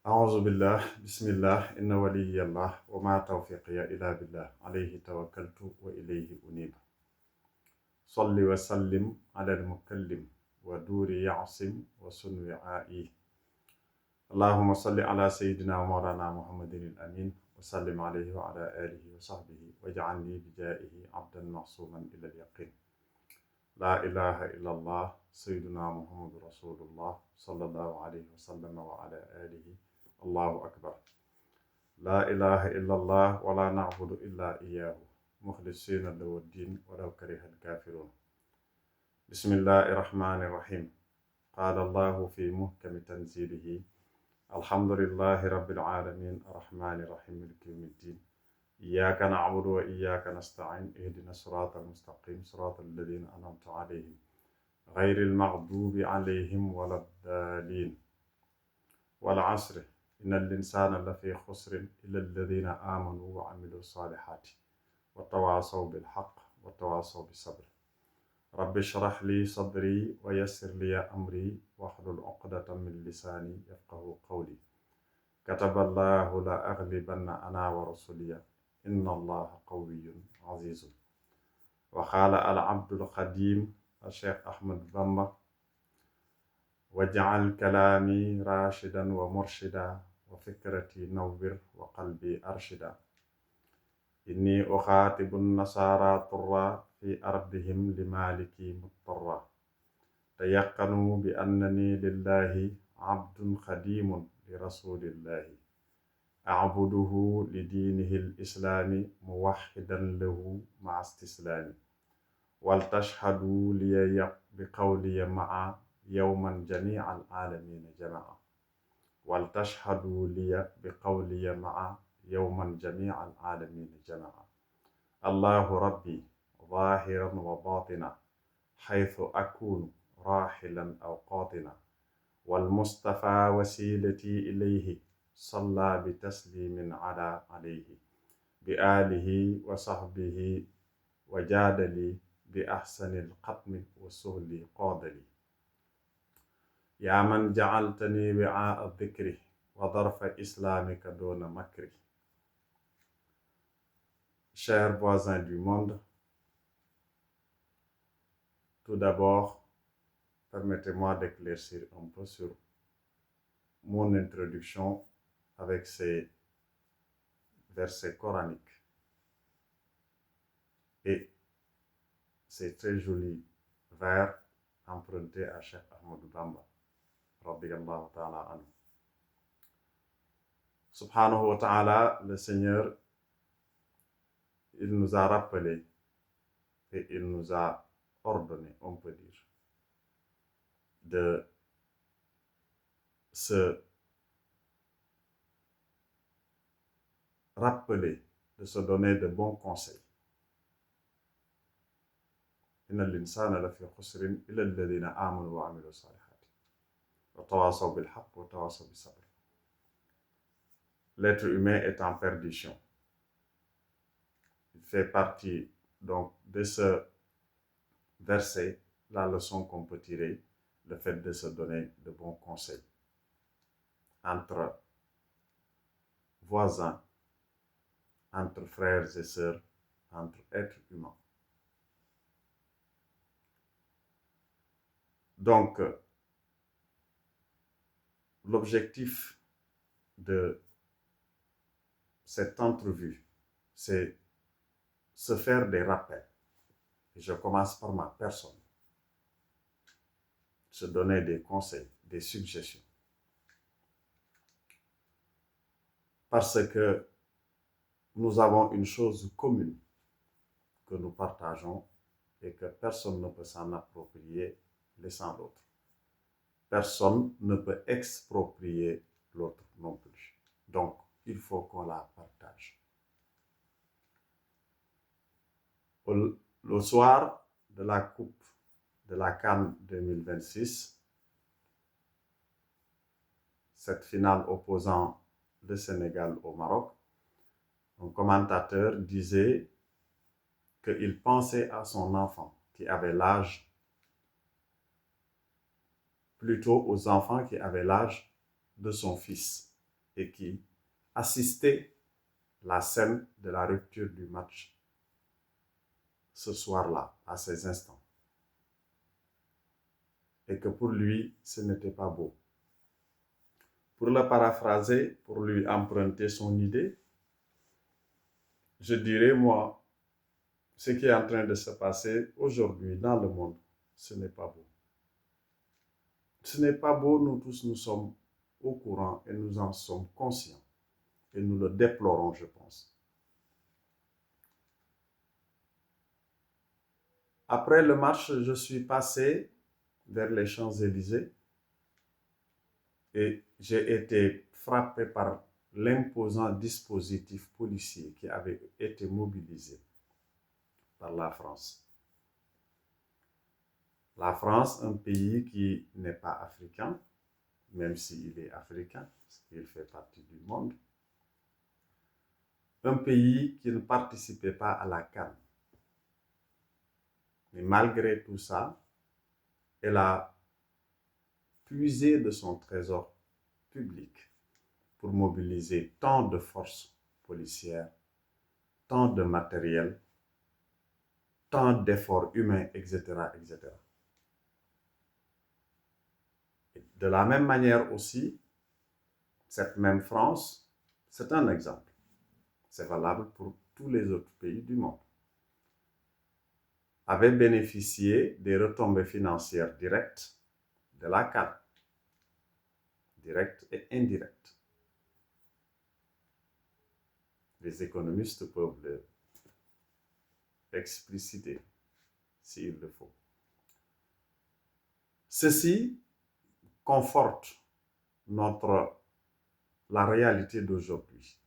أعوذ بالله بسم الله إن ولي الله وما توفيقي إلا بالله عليه توكلت وإليه أنيب صل وسلم على المكلم ودور يعصم وسن وعائي اللهم صل على سيدنا ومولانا محمد الأمين وسلم عليه وعلى آله وصحبه واجعلني بجائه عبدا معصوما إلى اليقين لا إله إلا الله سيدنا محمد رسول الله صلى الله عليه وسلم وعلى آله الله أكبر لا إله إلا الله ولا نعبد إلا إياه مخلصين له الدين ولو كره الكافرون بسم الله الرحمن الرحيم قال الله في محكم تنزيله الحمد لله رب العالمين الرحمن الرحيم مالك يوم الدين إياك نعبد وإياك نستعين اهدنا الصراط المستقيم صراط الذين أنعمت عليهم غير المغضوب عليهم ولا الضالين والعصر إن الإنسان لفي خسر إلا الذين آمنوا وعملوا الصالحات وتواصوا بالحق وتواصوا بالصبر رب اشرح لي صدري ويسر لي أمري واحلل عقدة من لساني يفقه قولي كتب الله لأغلبن أنا ورسلي إن الله قوي عزيز وقال العبد القديم الشيخ أحمد بامبا واجعل كلامي راشدا ومرشدا وفكرتي نور وقلبي أرشدا إني أخاطب النصارى طرا في أرضهم لمالكي مضطرا تيقنوا بأنني لله عبد خديم لرسول الله أعبده لدينه الإسلام موحدا له مع استسلامي ولتشهدوا لي بقولي معا يوما جميع العالمين جمعا ولتشهدوا لي بقولي معا يوما جميع العالمين جمعا الله ربي ظاهرا وباطنا حيث أكون راحلا أو قاطنا والمصطفى وسيلتي إليه صلى بتسليم عليه بآله وصحبه وجادلي بأحسن القطم والسهل قادلي يا من جعلتني وعاء الذكر وظرف إسلامك دون مكر. Chers voisins du monde, tout d'abord, permettez-moi d'éclaircir un peu sur mon introduction avec ces versets coraniques et ces très jolis vers empruntés à Cheikh Ahmed Bamba, radiyallahu ta'ala anhu. Subhanahu wa ta'ala, le Seigneur, il nous a rappelé et il nous a ordonné, on peut dire, de se rappeler, de se donner de bons conseils. إن الإنسان لفي خسر إلا الذين آمنوا وعملوا الصالحات وتواصوا بالحق وتواصوا بالصبر. L'être humain est en perdition. Il fait partie donc de ce verset, la leçon qu'on peut tirer, le fait de se donner de bons conseils entre voisins, entre frères et sœurs, entre êtres humains. Donc, l'objectif de cette entrevue, c'est se faire des rappels. Et je commence par ma personne. Se donner des conseils, des suggestions. Parce que nous avons une chose commune que nous partageons et que personne ne peut s'en approprier laissant l'autre. Personne ne peut exproprier l'autre non plus. Donc, il faut qu'on la partage. Le soir de la Coupe de la CAN 2026, cette finale opposant le Sénégal au Maroc, un commentateur disait qu'il pensait à son enfant qui avait l'âge, plutôt aux enfants qui avaient l'âge de son fils. et qui assistait la scène de la rupture du match ce soir-là, à ces instants. Et que pour lui, ce n'était pas beau. Pour le paraphraser, pour lui emprunter son idée, je dirais, moi, ce qui est en train de se passer aujourd'hui dans le monde, ce n'est pas beau. Ce n'est pas beau, nous tous, nous sommes au courant et nous en sommes conscients. Et nous le déplorons, je pense. Après le match, je suis passé vers les Champs-Élysées et j'ai été frappé par l'imposant dispositif policier qui avait été mobilisé par la France. La France, un pays qui n'est pas africain, même s'il est africain, parce qu'il fait partie du monde. Un pays qui ne participait pas à la CAN. Mais malgré tout ça, elle a puisé de son trésor public pour mobiliser tant de forces policières, tant de matériel, tant d'efforts humains, etc., etc. Et de la même manière aussi, cette même France, c'est un exemple. C'est valable pour tous les autres pays du monde, avait bénéficié des retombées financières directes de la CAN, directes et indirectes. Les économistes peuvent l'expliciter s'il le faut. Ceci conforte la réalité d'aujourd'hui,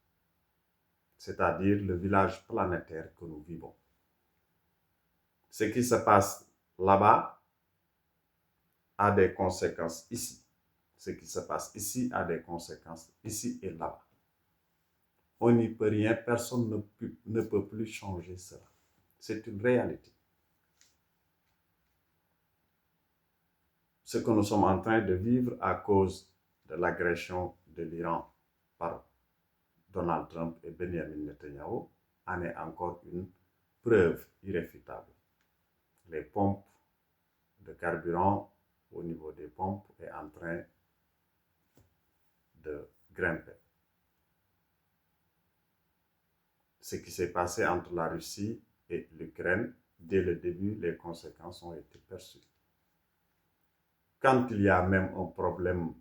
c'est-à-dire le village planétaire que nous vivons. Ce qui se passe là-bas a des conséquences ici. Ce qui se passe ici a des conséquences ici et là-bas. On n'y peut rien, personne ne peut plus changer cela. C'est une réalité. Ce que nous sommes en train de vivre à cause de l'agression de l'Iran par Donald Trump et Benjamin Netanyahu en est encore une preuve irréfutable. Les pompes de carburant au niveau des pompes est en train de grimper. Ce qui s'est passé entre la Russie et l'Ukraine, dès le début, les conséquences ont été perçues. Quand il y a même un problème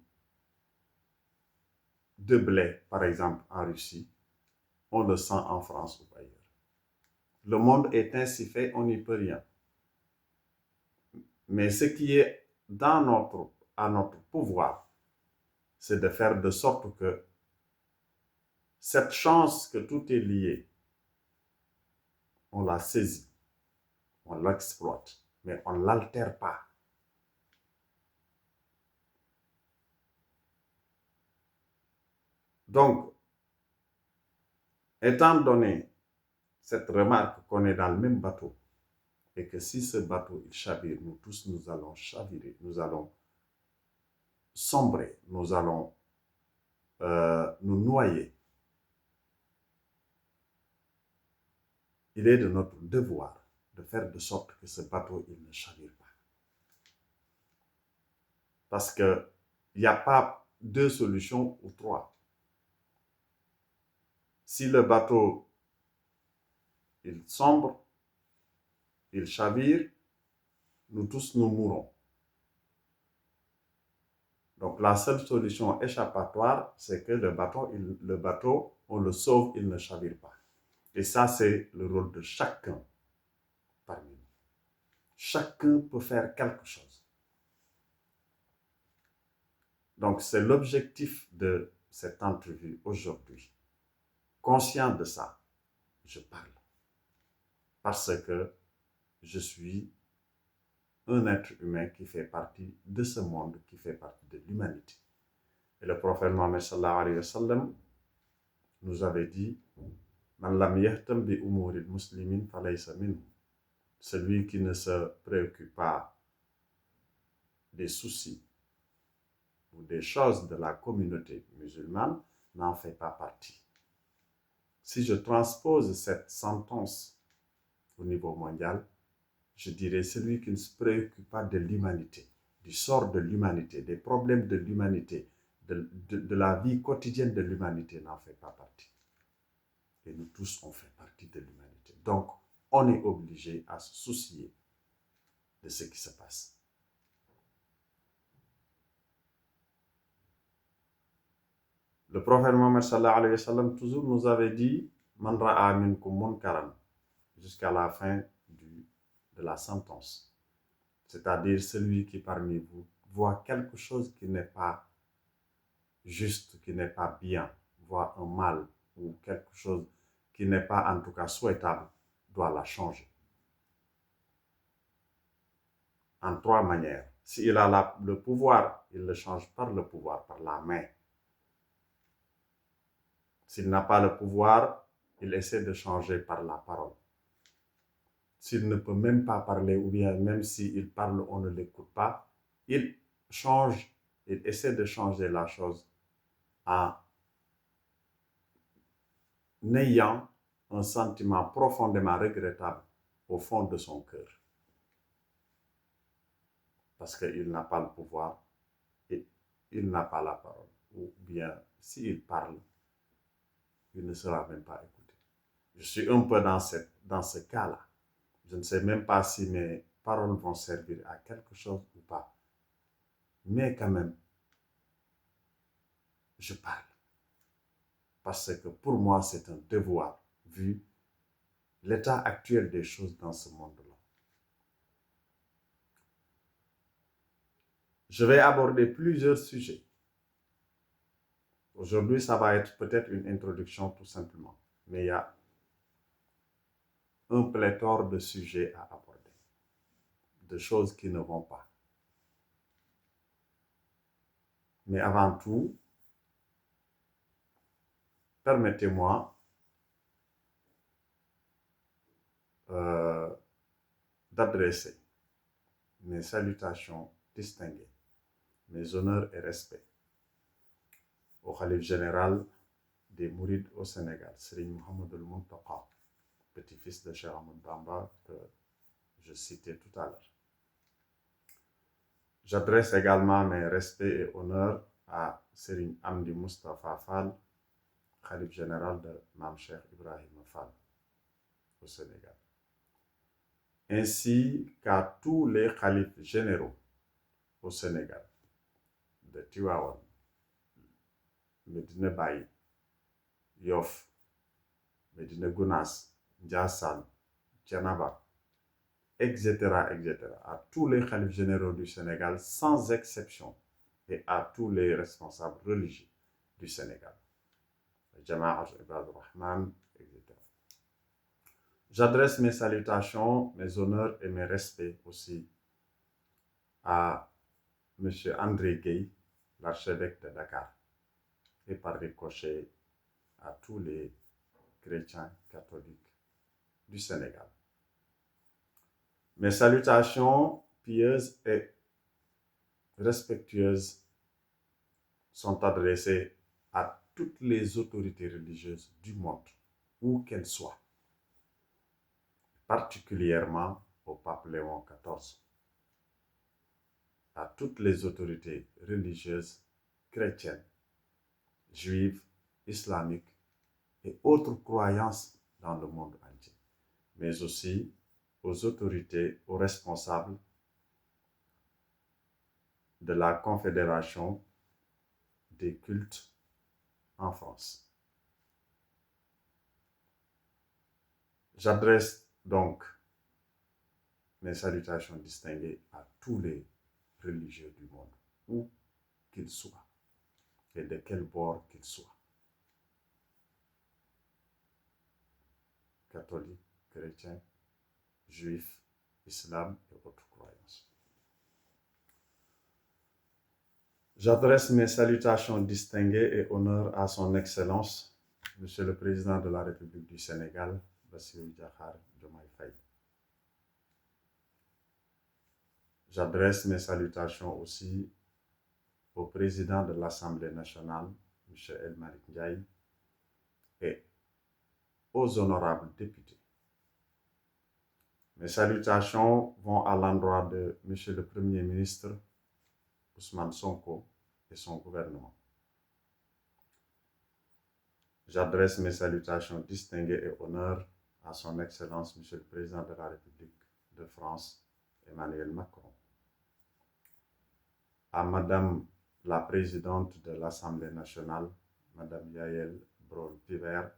de blé, par exemple en Russie, on le sent en France ou ailleurs. Le monde est ainsi fait, on n'y peut rien. Mais ce qui est à notre pouvoir, c'est de faire de sorte que cette chance que tout est lié, on la saisit, on l'exploite, mais on ne l'altère pas. Donc, étant donné cette remarque qu'on est dans le même bateau, et que si ce bateau il chavire, nous tous nous allons chavirer, nous allons sombrer, nous allons nous noyer. Il est de notre devoir de faire de sorte que ce bateau il ne chavire pas. Parce qu'il n'y a pas deux solutions ou trois. Si le bateau il sombre, il chavire, nous tous nous mourrons. Donc la seule solution échappatoire, c'est que le bateau, on le sauve, il ne chavire pas. Et ça, c'est le rôle de chacun parmi nous. Chacun peut faire quelque chose. Donc c'est l'objectif de cette entrevue aujourd'hui. Conscient de ça, je parle. Parce que je suis un être humain qui fait partie de ce monde, qui fait partie de l'humanité. Et le prophète Mohammed sallallahu alayhi wa sallam nous avait dit Man lam yahtam bi umuril muslimin falaysa minhu. Celui qui ne se préoccupe pas des soucis ou des choses de la communauté musulmane n'en fait pas partie. Si je transpose cette sentence au niveau mondial, je dirais celui qui ne se préoccupe pas de l'humanité, du sort de l'humanité, des problèmes de l'humanité, de la vie quotidienne de l'humanité n'en fait pas partie. Et nous tous, on fait partie de l'humanité. Donc, on est obligé à se soucier de ce qui se passe. Le prophète Mohammed sallallahu alayhi wa sallam toujours nous avait dit Man ra'a minkum munkaran jusqu'à la fin de la sentence. C'est-à-dire celui qui parmi vous voit quelque chose qui n'est pas juste, qui n'est pas bien, voit un mal ou quelque chose qui n'est pas en tout cas souhaitable, doit la changer. En 3 manières. S'il a le pouvoir, il le change par le pouvoir, par la main. S'il n'a pas le pouvoir, il essaie de changer par la parole. S'il ne peut même pas parler, ou bien même s'il parle, on ne l'écoute pas, il change, il essaie de changer la chose en ayant un sentiment profondément regrettable au fond de son cœur. Parce qu'il n'a pas le pouvoir et il n'a pas la parole. Ou bien, s'il parle, il ne sera même pas écouté. Je suis un peu dans ce cas-là. Je ne sais même pas si mes paroles vont servir à quelque chose ou pas. Mais quand même, je parle. Parce que pour moi, c'est un devoir, vu l'état actuel des choses dans ce monde-là. Je vais aborder plusieurs sujets. Aujourd'hui, ça va être peut-être une introduction tout simplement. Mais il y a un pléthore de sujets à aborder, de choses qui ne vont pas. Mais avant tout, permettez-moi d'adresser mes salutations distinguées, mes honneurs et respects au Khalife général des Mourides au Sénégal, Serigne Mouhamadoul Mountakha, petit-fils de Cheikh Ahmadou Bamba, que je citais tout à l'heure. J'adresse également mes respects et honneurs à Serigne Amdi Moustapha Fall, Khalife général de Mame Cheikh Ibrahima Fall au Sénégal, ainsi qu'à tous les khalifes généraux au Sénégal, de Tivaouane, Medina Baye, Yoff, Medina Gounass, Ndiassane, Thiénaba, etc., etc., à tous les khalifes généraux du Sénégal, sans exception, et à tous les responsables religieux du Sénégal, Jama'a Ibadur Rahman, etc. J'adresse mes salutations, mes honneurs et mes respects aussi à M. André Gueye, l'archevêque de Dakar, et par ricochet à tous les chrétiens catholiques du Sénégal. Mes salutations pieuses et respectueuses sont adressées à toutes les autorités religieuses du monde, où qu'elles soient, particulièrement au pape Léon XIV, à toutes les autorités religieuses chrétiennes, juives, islamiques et autres croyances dans le monde entier, mais aussi aux autorités, aux responsables de la Confédération des cultes en France. J'adresse donc mes salutations distinguées à tous les religieux du monde, où qu'ils soient et de quel bord qu'ils soient. Catholiques, chrétiens, juifs, islam et autres croyances. J'adresse mes salutations distinguées et honneurs à son Excellence, Monsieur le Président de la République du Sénégal, Bassirou Diakhar Diomaye Faye. J'adresse mes salutations aussi au Président de l'Assemblée nationale, M. El Malik Ndiaye, et aux honorables députés. Mes salutations vont à l'endroit de M. le Premier ministre Ousmane Sonko et son gouvernement. J'adresse mes salutations distinguées et honneurs à son Excellence M. le Président de la République de France, Emmanuel Macron, à Madame la Présidente de l'Assemblée nationale, Madame Yael Braun-Pivet,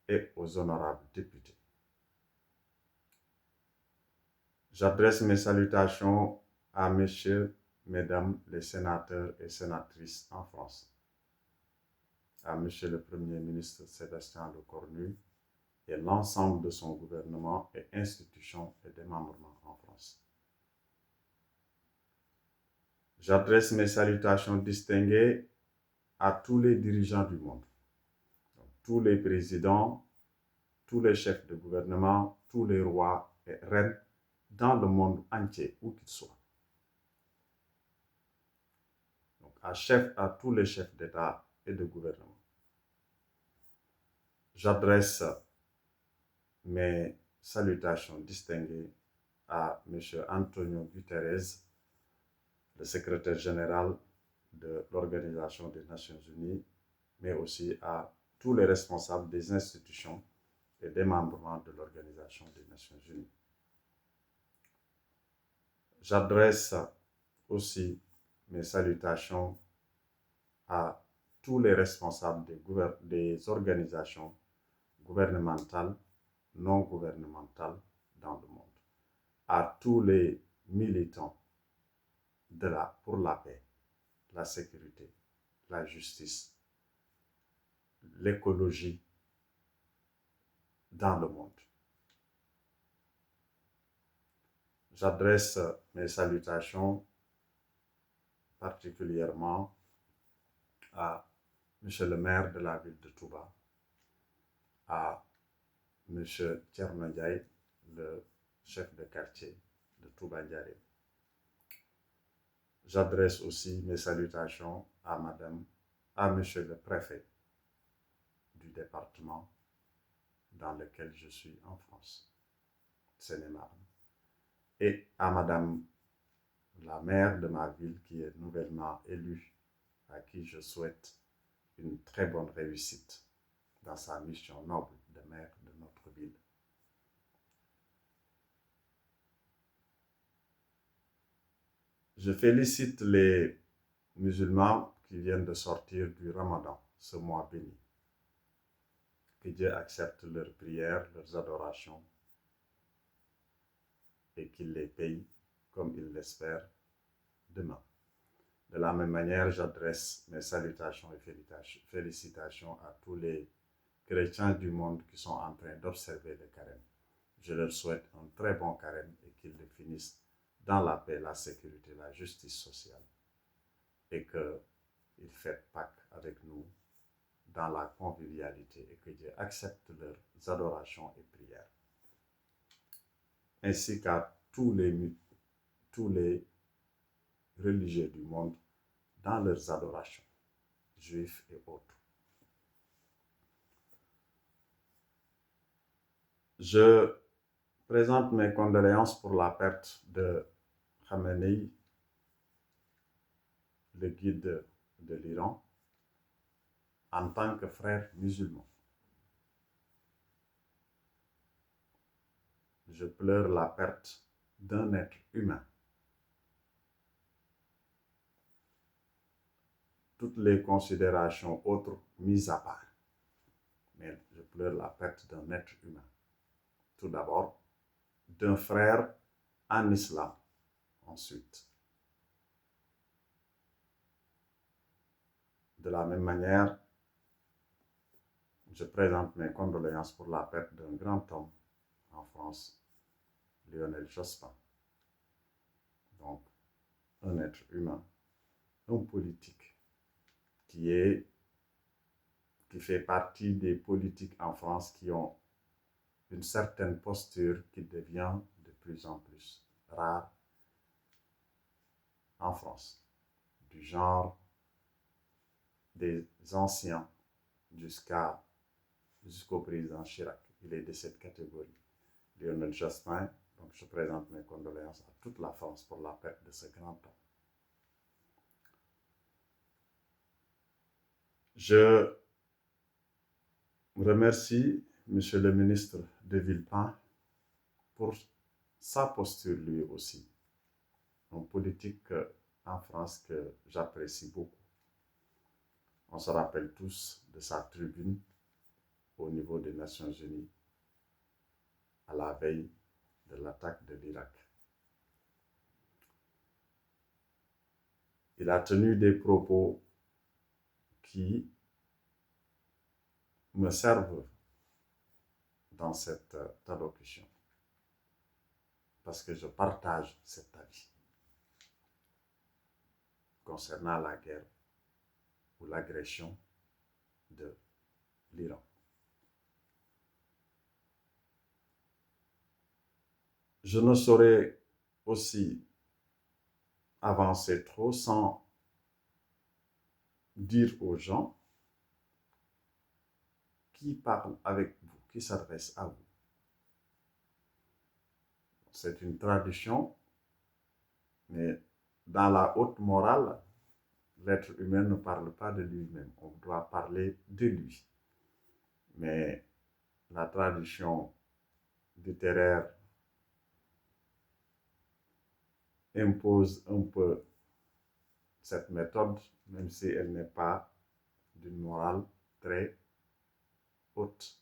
et aux honorables députés. J'adresse mes salutations à messieurs, mesdames les sénateurs et sénatrices en France, à monsieur le Premier ministre Sébastien Lecornu et l'ensemble de son gouvernement et institutions et démembrements en France. J'adresse mes salutations distinguées à tous les dirigeants du monde, tous les présidents, tous les chefs de gouvernement, tous les rois et reines dans le monde entier, où qu'ils soient. Donc, à tous les chefs d'État et de gouvernement. J'adresse mes salutations distinguées à M. Antonio Guterres, le secrétaire général de l'Organisation des Nations Unies, mais aussi à tous les responsables des institutions et des membres de l'Organisation des Nations Unies. J'adresse aussi mes salutations à tous les responsables des organisations gouvernementales, non gouvernementales dans le monde, à tous les militants pour la paix, la sécurité, la justice, l'écologie dans le monde. J'adresse mes salutations particulièrement à M. le maire de la ville de Touba, à M. Thierno Ndiaye, le chef de quartier de Touba Ndiaré. J'adresse aussi mes salutations à M. le préfet du département dans lequel je suis en France, Seine-et-Marne, et à Madame la maire de ma ville qui est nouvellement élue, à qui je souhaite une très bonne réussite dans sa mission noble de maire de notre ville. Je félicite les musulmans qui viennent de sortir du Ramadan, ce mois béni. Que Dieu accepte leurs prières, leurs adorations et qu'il les paye comme il l'espère demain. De la même manière, j'adresse mes salutations et félicitations à tous les chrétiens du monde qui sont en train d'observer le carême. Je leur souhaite un très bon carême et qu'ils le finissent dans la paix, la sécurité, la justice sociale et qu'ils fêtent Pâques avec nous dans la convivialité et que Dieu accepte leurs adorations et prières. Ainsi qu'à tous les religieux du monde dans leurs adorations, juifs et autres. Je présente mes condoléances pour la perte de Khamenei, le guide de l'Iran, en tant que frère musulman. Je pleure la perte d'un être humain. Toutes les considérations autres mises à part, mais je pleure la perte d'un être humain. Tout d'abord, d'un frère en islam, ensuite. De la même manière, je présente mes condoléances pour la perte d'un grand homme en France, Lionel Jospin. Donc, un être humain, un politique qui fait partie des politiques en France qui ont une certaine posture qui devient de plus en plus rare en France, du genre des anciens jusqu'au président Chirac. Il est de cette catégorie. Lionel Jospin, donc je présente mes condoléances à toute la France pour la perte de ce grand homme. Je remercie Monsieur le ministre de Villepin pour sa posture lui aussi, un politique en France que j'apprécie beaucoup. On se rappelle tous de sa tribune au niveau des Nations Unies à la veille de l'attaque de l'Irak. Il a tenu des propos qui me servent dans cette allocution parce que je partage cet avis concernant la guerre ou l'agression de l'Iran. Je ne saurais aussi avancer trop sans dire aux gens qui parle avec vous, qui s'adresse à vous. C'est une tradition, mais dans la haute morale, l'être humain ne parle pas de lui-même, on doit parler de lui. Mais la tradition littéraire impose un peu cette méthode, même si elle n'est pas d'une morale très haute.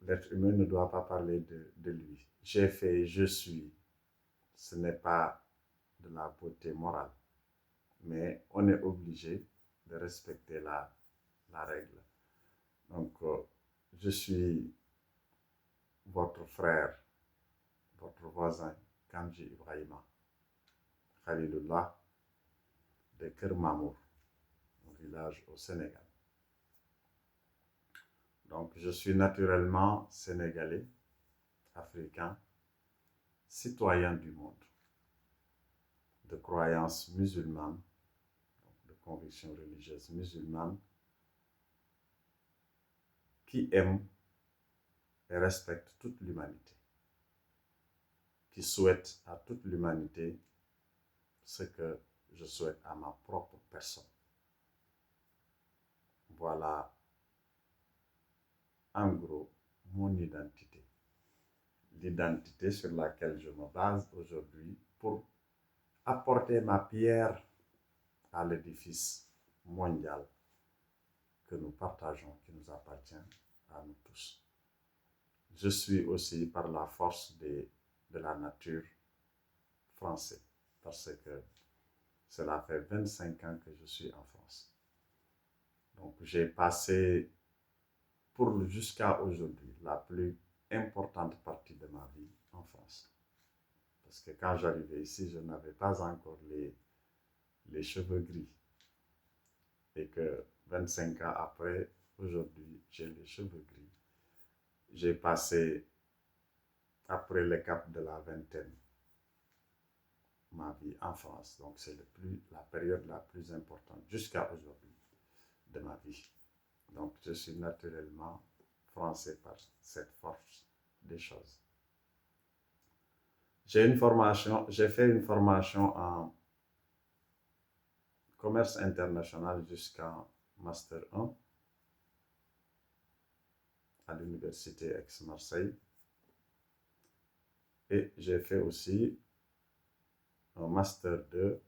L'être humain ne doit pas parler de lui. J'ai fait, je suis. Ce n'est pas de la beauté morale. Mais on est obligé de respecter la règle. Donc, je suis votre frère, votre voisin, Kandji Ibrahima, Khalilullah, de Kermamour, un village au Sénégal. Donc, je suis naturellement sénégalais, africain, citoyen du monde, de croyance musulmane, de conviction religieuse musulmane, qui aime et respecte toute l'humanité, qui souhaite à toute l'humanité ce que je souhaite à ma propre personne. Voilà, en gros, mon identité. L'identité sur laquelle je me base aujourd'hui pour apporter ma pierre à l'édifice mondial que nous partageons, qui nous appartient à nous tous. Je suis aussi, par la force de la nature, français, parce que cela fait 25 ans que je suis en France. Donc, j'ai passé, jusqu'à aujourd'hui, la plus importante partie de ma vie en France. Parce que quand j'arrivais ici, je n'avais pas encore les cheveux gris. Et que 25 ans après, aujourd'hui, j'ai les cheveux gris. J'ai passé, après le cap de la vingtaine, ma vie en France. Donc, c'est la période la plus importante jusqu'à aujourd'hui de ma vie. Donc, je suis naturellement français par cette force des choses. J'ai fait une formation en commerce international jusqu'en Master 1 à l'Université Aix-Marseille. Et j'ai fait aussi un Master 2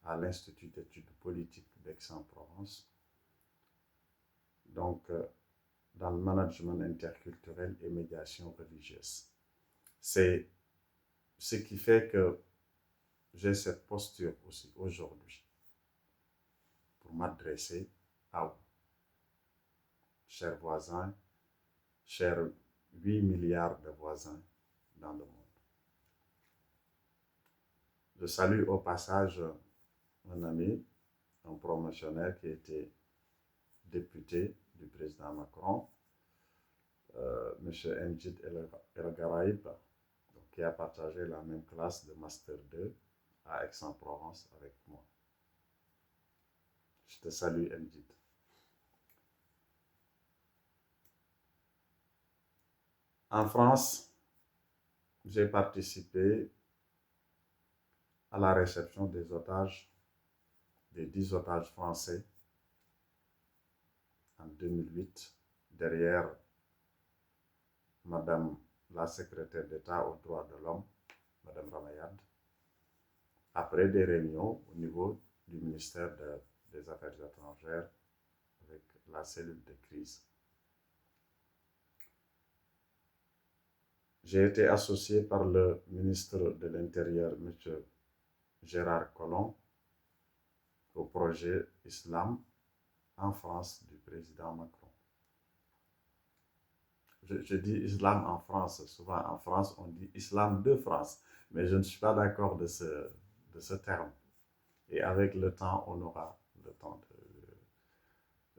à l'Institut d'études politiques d'Aix-en-Provence. Donc, dans le management interculturel et médiation religieuse. C'est ce qui fait que j'ai cette posture aussi aujourd'hui pour m'adresser à vous, chers voisins, chers 8 milliards de voisins dans le monde. Je salue au passage un ami, un promotionnaire qui était député du président Macron, M. N'Djid El Gharaïb, qui a partagé la même classe de Master 2 à Aix-en-Provence avec moi. Je te salue, Mjid. En France, j'ai participé à la réception des otages, des 10 otages français en 2008, derrière Madame la secrétaire d'État aux droits de l'homme, Madame Ramayad, après des réunions au niveau du ministère des Affaires étrangères avec la cellule de crise. J'ai été associé par le ministre de l'Intérieur, M. Gérard Collomb, au projet Islam en France du président Macron. Je dis Islam en France, souvent en France on dit Islam de France, mais je ne suis pas d'accord de ce terme. Et avec le temps, on aura le temps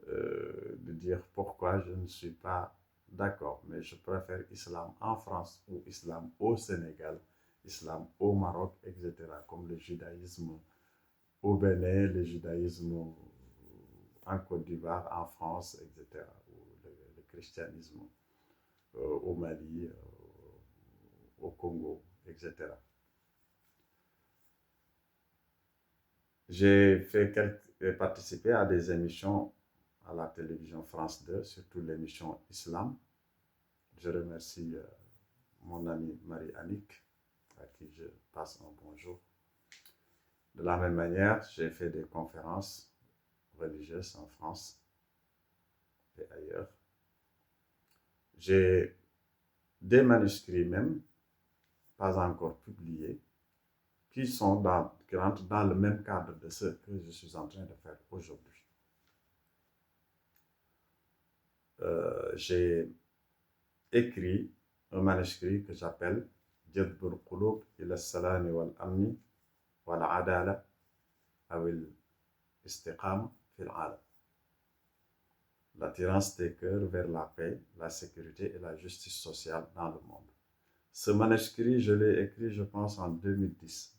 de dire pourquoi je ne suis pas d'accord, mais je préfère Islam en France ou Islam au Sénégal, Islam au Maroc, etc., comme le judaïsme au Bénin, le judaïsme en Côte d'Ivoire, en France, etc., ou le christianisme au Mali, au Congo, etc. J'ai participé à des émissions à la télévision France 2, surtout l'émission Islam. Je remercie mon amie Marie-Annick, à qui je passe un bonjour. De la même manière, j'ai fait des conférences religieuses en France et ailleurs. J'ai des manuscrits même, pas encore publiés, qui rentrent dans le même cadre de ce que je suis en train de faire aujourd'hui. J'ai écrit un manuscrit que j'appelle Jadbul Qulub ila Salami wal Amni wal Adala awil Istiqam fil Alam. L'attirance des cœurs vers la paix, la sécurité et la justice sociale dans le monde. Ce manuscrit, je l'ai écrit, je pense, en 2010.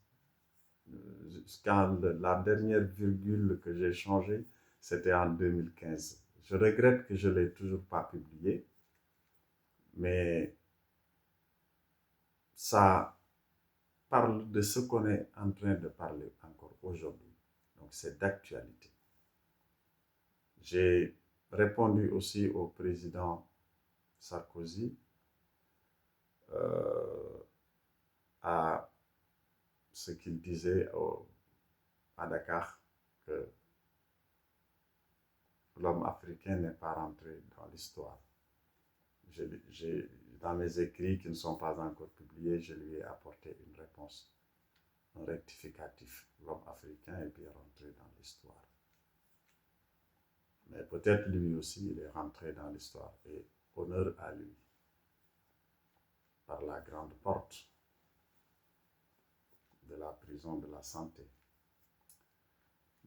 Quand la dernière virgule que j'ai changée, c'était en 2015. Je regrette que je ne l'ai toujours pas publié, mais ça parle de ce qu'on est en train de parler encore aujourd'hui. Donc c'est d'actualité. J'ai répondu aussi au président Sarkozy à ce qu'il disait à Dakar, que l'homme africain n'est pas rentré dans l'histoire. Dans mes écrits qui ne sont pas encore publiés, je lui ai apporté une réponse, un rectificatif. L'homme africain est bien rentré dans l'histoire. Mais peut-être lui aussi, il est rentré dans l'histoire. Et honneur à lui. Par la grande porte de la prison de la santé.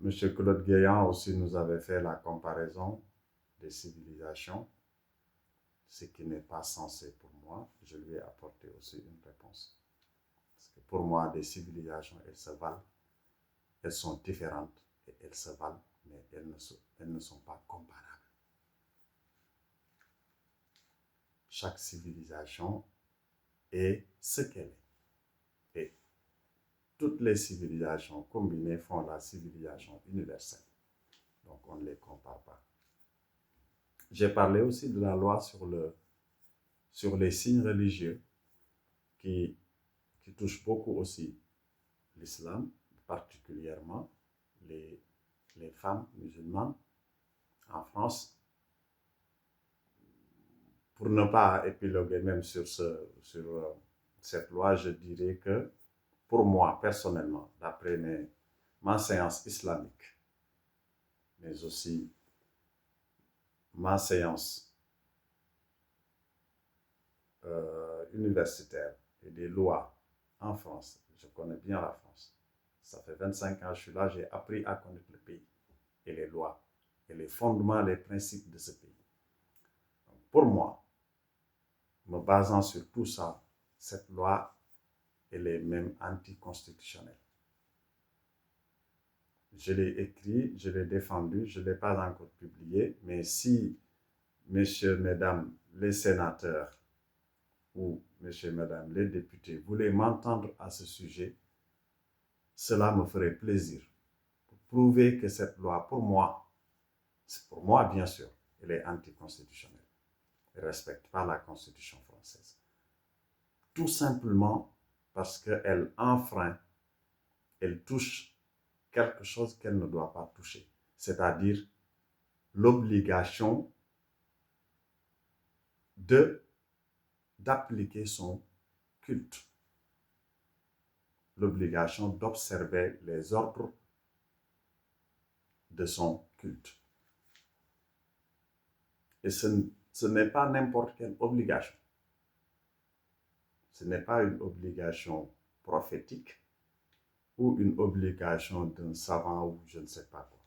M. Claude Guéant aussi nous avait fait la comparaison des civilisations, ce qui n'est pas censé pour moi. Je lui ai apporté aussi une réponse. Parce que pour moi, des civilisations, elles se valent, elles sont différentes et elles se valent, mais elles ne sont pas comparables. Chaque civilisation est ce qu'elle est. Et toutes les civilisations combinées font la civilisation universelle. Donc on ne les compare pas. J'ai parlé aussi de la loi sur les signes religieux qui touchent beaucoup aussi l'islam, particulièrement les femmes musulmanes en France. Pour ne pas épiloguer même sur cette loi, je dirais que pour moi, personnellement, d'après ma séance islamique, mais aussi ma séance universitaire et des lois en France, je connais bien la France. Ça fait 25 ans que je suis là, j'ai appris à connaître le pays et les lois et les fondements, les principes de ce pays. Donc, pour moi, me basant sur tout ça, cette loi, elle est même anticonstitutionnelle. Je l'ai écrit, je l'ai défendu, je ne l'ai pas encore publié, mais si messieurs, mesdames les sénateurs ou messieurs, mesdames les députés voulaient m'entendre à ce sujet, cela me ferait plaisir pour prouver que cette loi, pour moi bien sûr, elle est anticonstitutionnelle. Elle ne respecte pas la Constitution française. Tout simplement parce qu'elle enfreint, elle touche quelque chose qu'elle ne doit pas toucher, c'est-à-dire l'obligation d'appliquer son culte, l'obligation d'observer les ordres de son culte. Et ce n'est pas n'importe quelle obligation. Ce n'est pas une obligation prophétique ou une obligation d'un savant ou je ne sais pas quoi.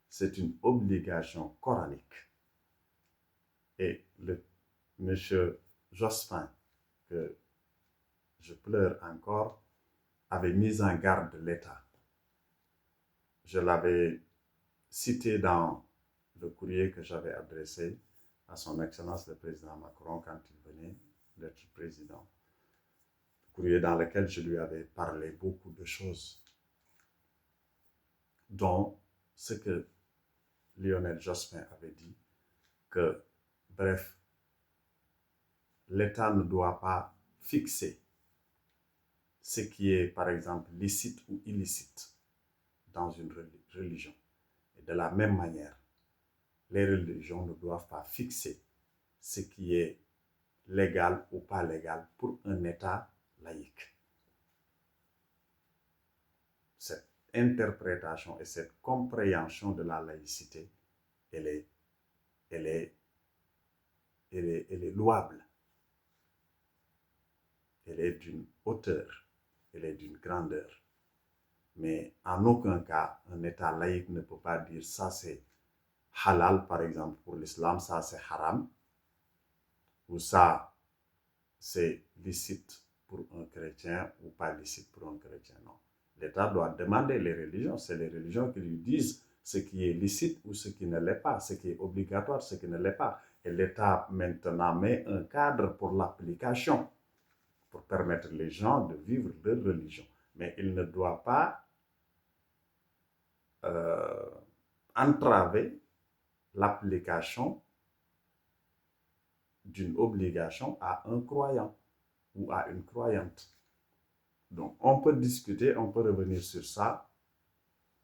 C'est une obligation coranique. Et le monsieur Jospin, que je pleure encore, avait mis en garde l'État. Je l'avais cité dans le courrier que j'avais adressé à son Excellence le président Macron quand il venait d'être président. Courrier dans lequel je lui avais parlé beaucoup de choses, dont ce que Lionel Jospin avait dit, que, bref, l'État ne doit pas fixer ce qui est, par exemple, licite ou illicite dans une religion. Et de la même manière, les religions ne doivent pas fixer ce qui est légal ou pas légal pour un État laïque. Cette interprétation et cette compréhension de la laïcité, elle est louable. Elle est d'une hauteur, elle est d'une grandeur. Mais en aucun cas, un État laïque ne peut pas dire ça c'est halal, par exemple, pour l'islam, ça c'est haram, ou ça c'est licite pour un chrétien ou pas licite pour un chrétien. Non. L'État doit demander les religions. C'est les religions qui lui disent ce qui est licite ou ce qui ne l'est pas, ce qui est obligatoire, ce qui ne l'est pas. Et l'État maintenant met un cadre pour l'application, pour permettre les gens de vivre leur religion. Mais il ne doit pas entraver l'application d'une obligation à un croyant ou à une croyante. Donc, on peut discuter, on peut revenir sur ça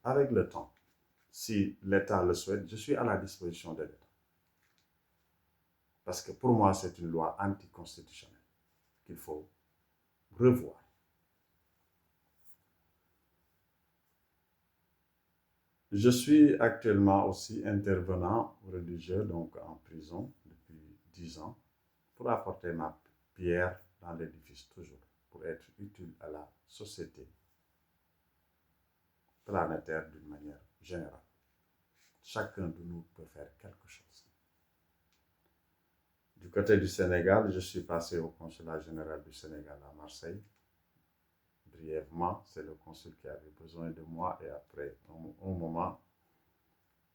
avec le temps. Si l'État le souhaite, je suis à la disposition de l'État. Parce que pour moi, c'est une loi anticonstitutionnelle qu'il faut revoir. Je suis actuellement aussi intervenant religieux, donc en prison depuis 10 ans, pour apporter ma pierre dans l'édifice toujours, pour être utile à la société planétaire d'une manière générale. Chacun de nous peut faire quelque chose. Du côté du Sénégal, je suis passé au consulat général du Sénégal à Marseille. Brièvement, c'est le consul qui avait besoin de moi et après un moment,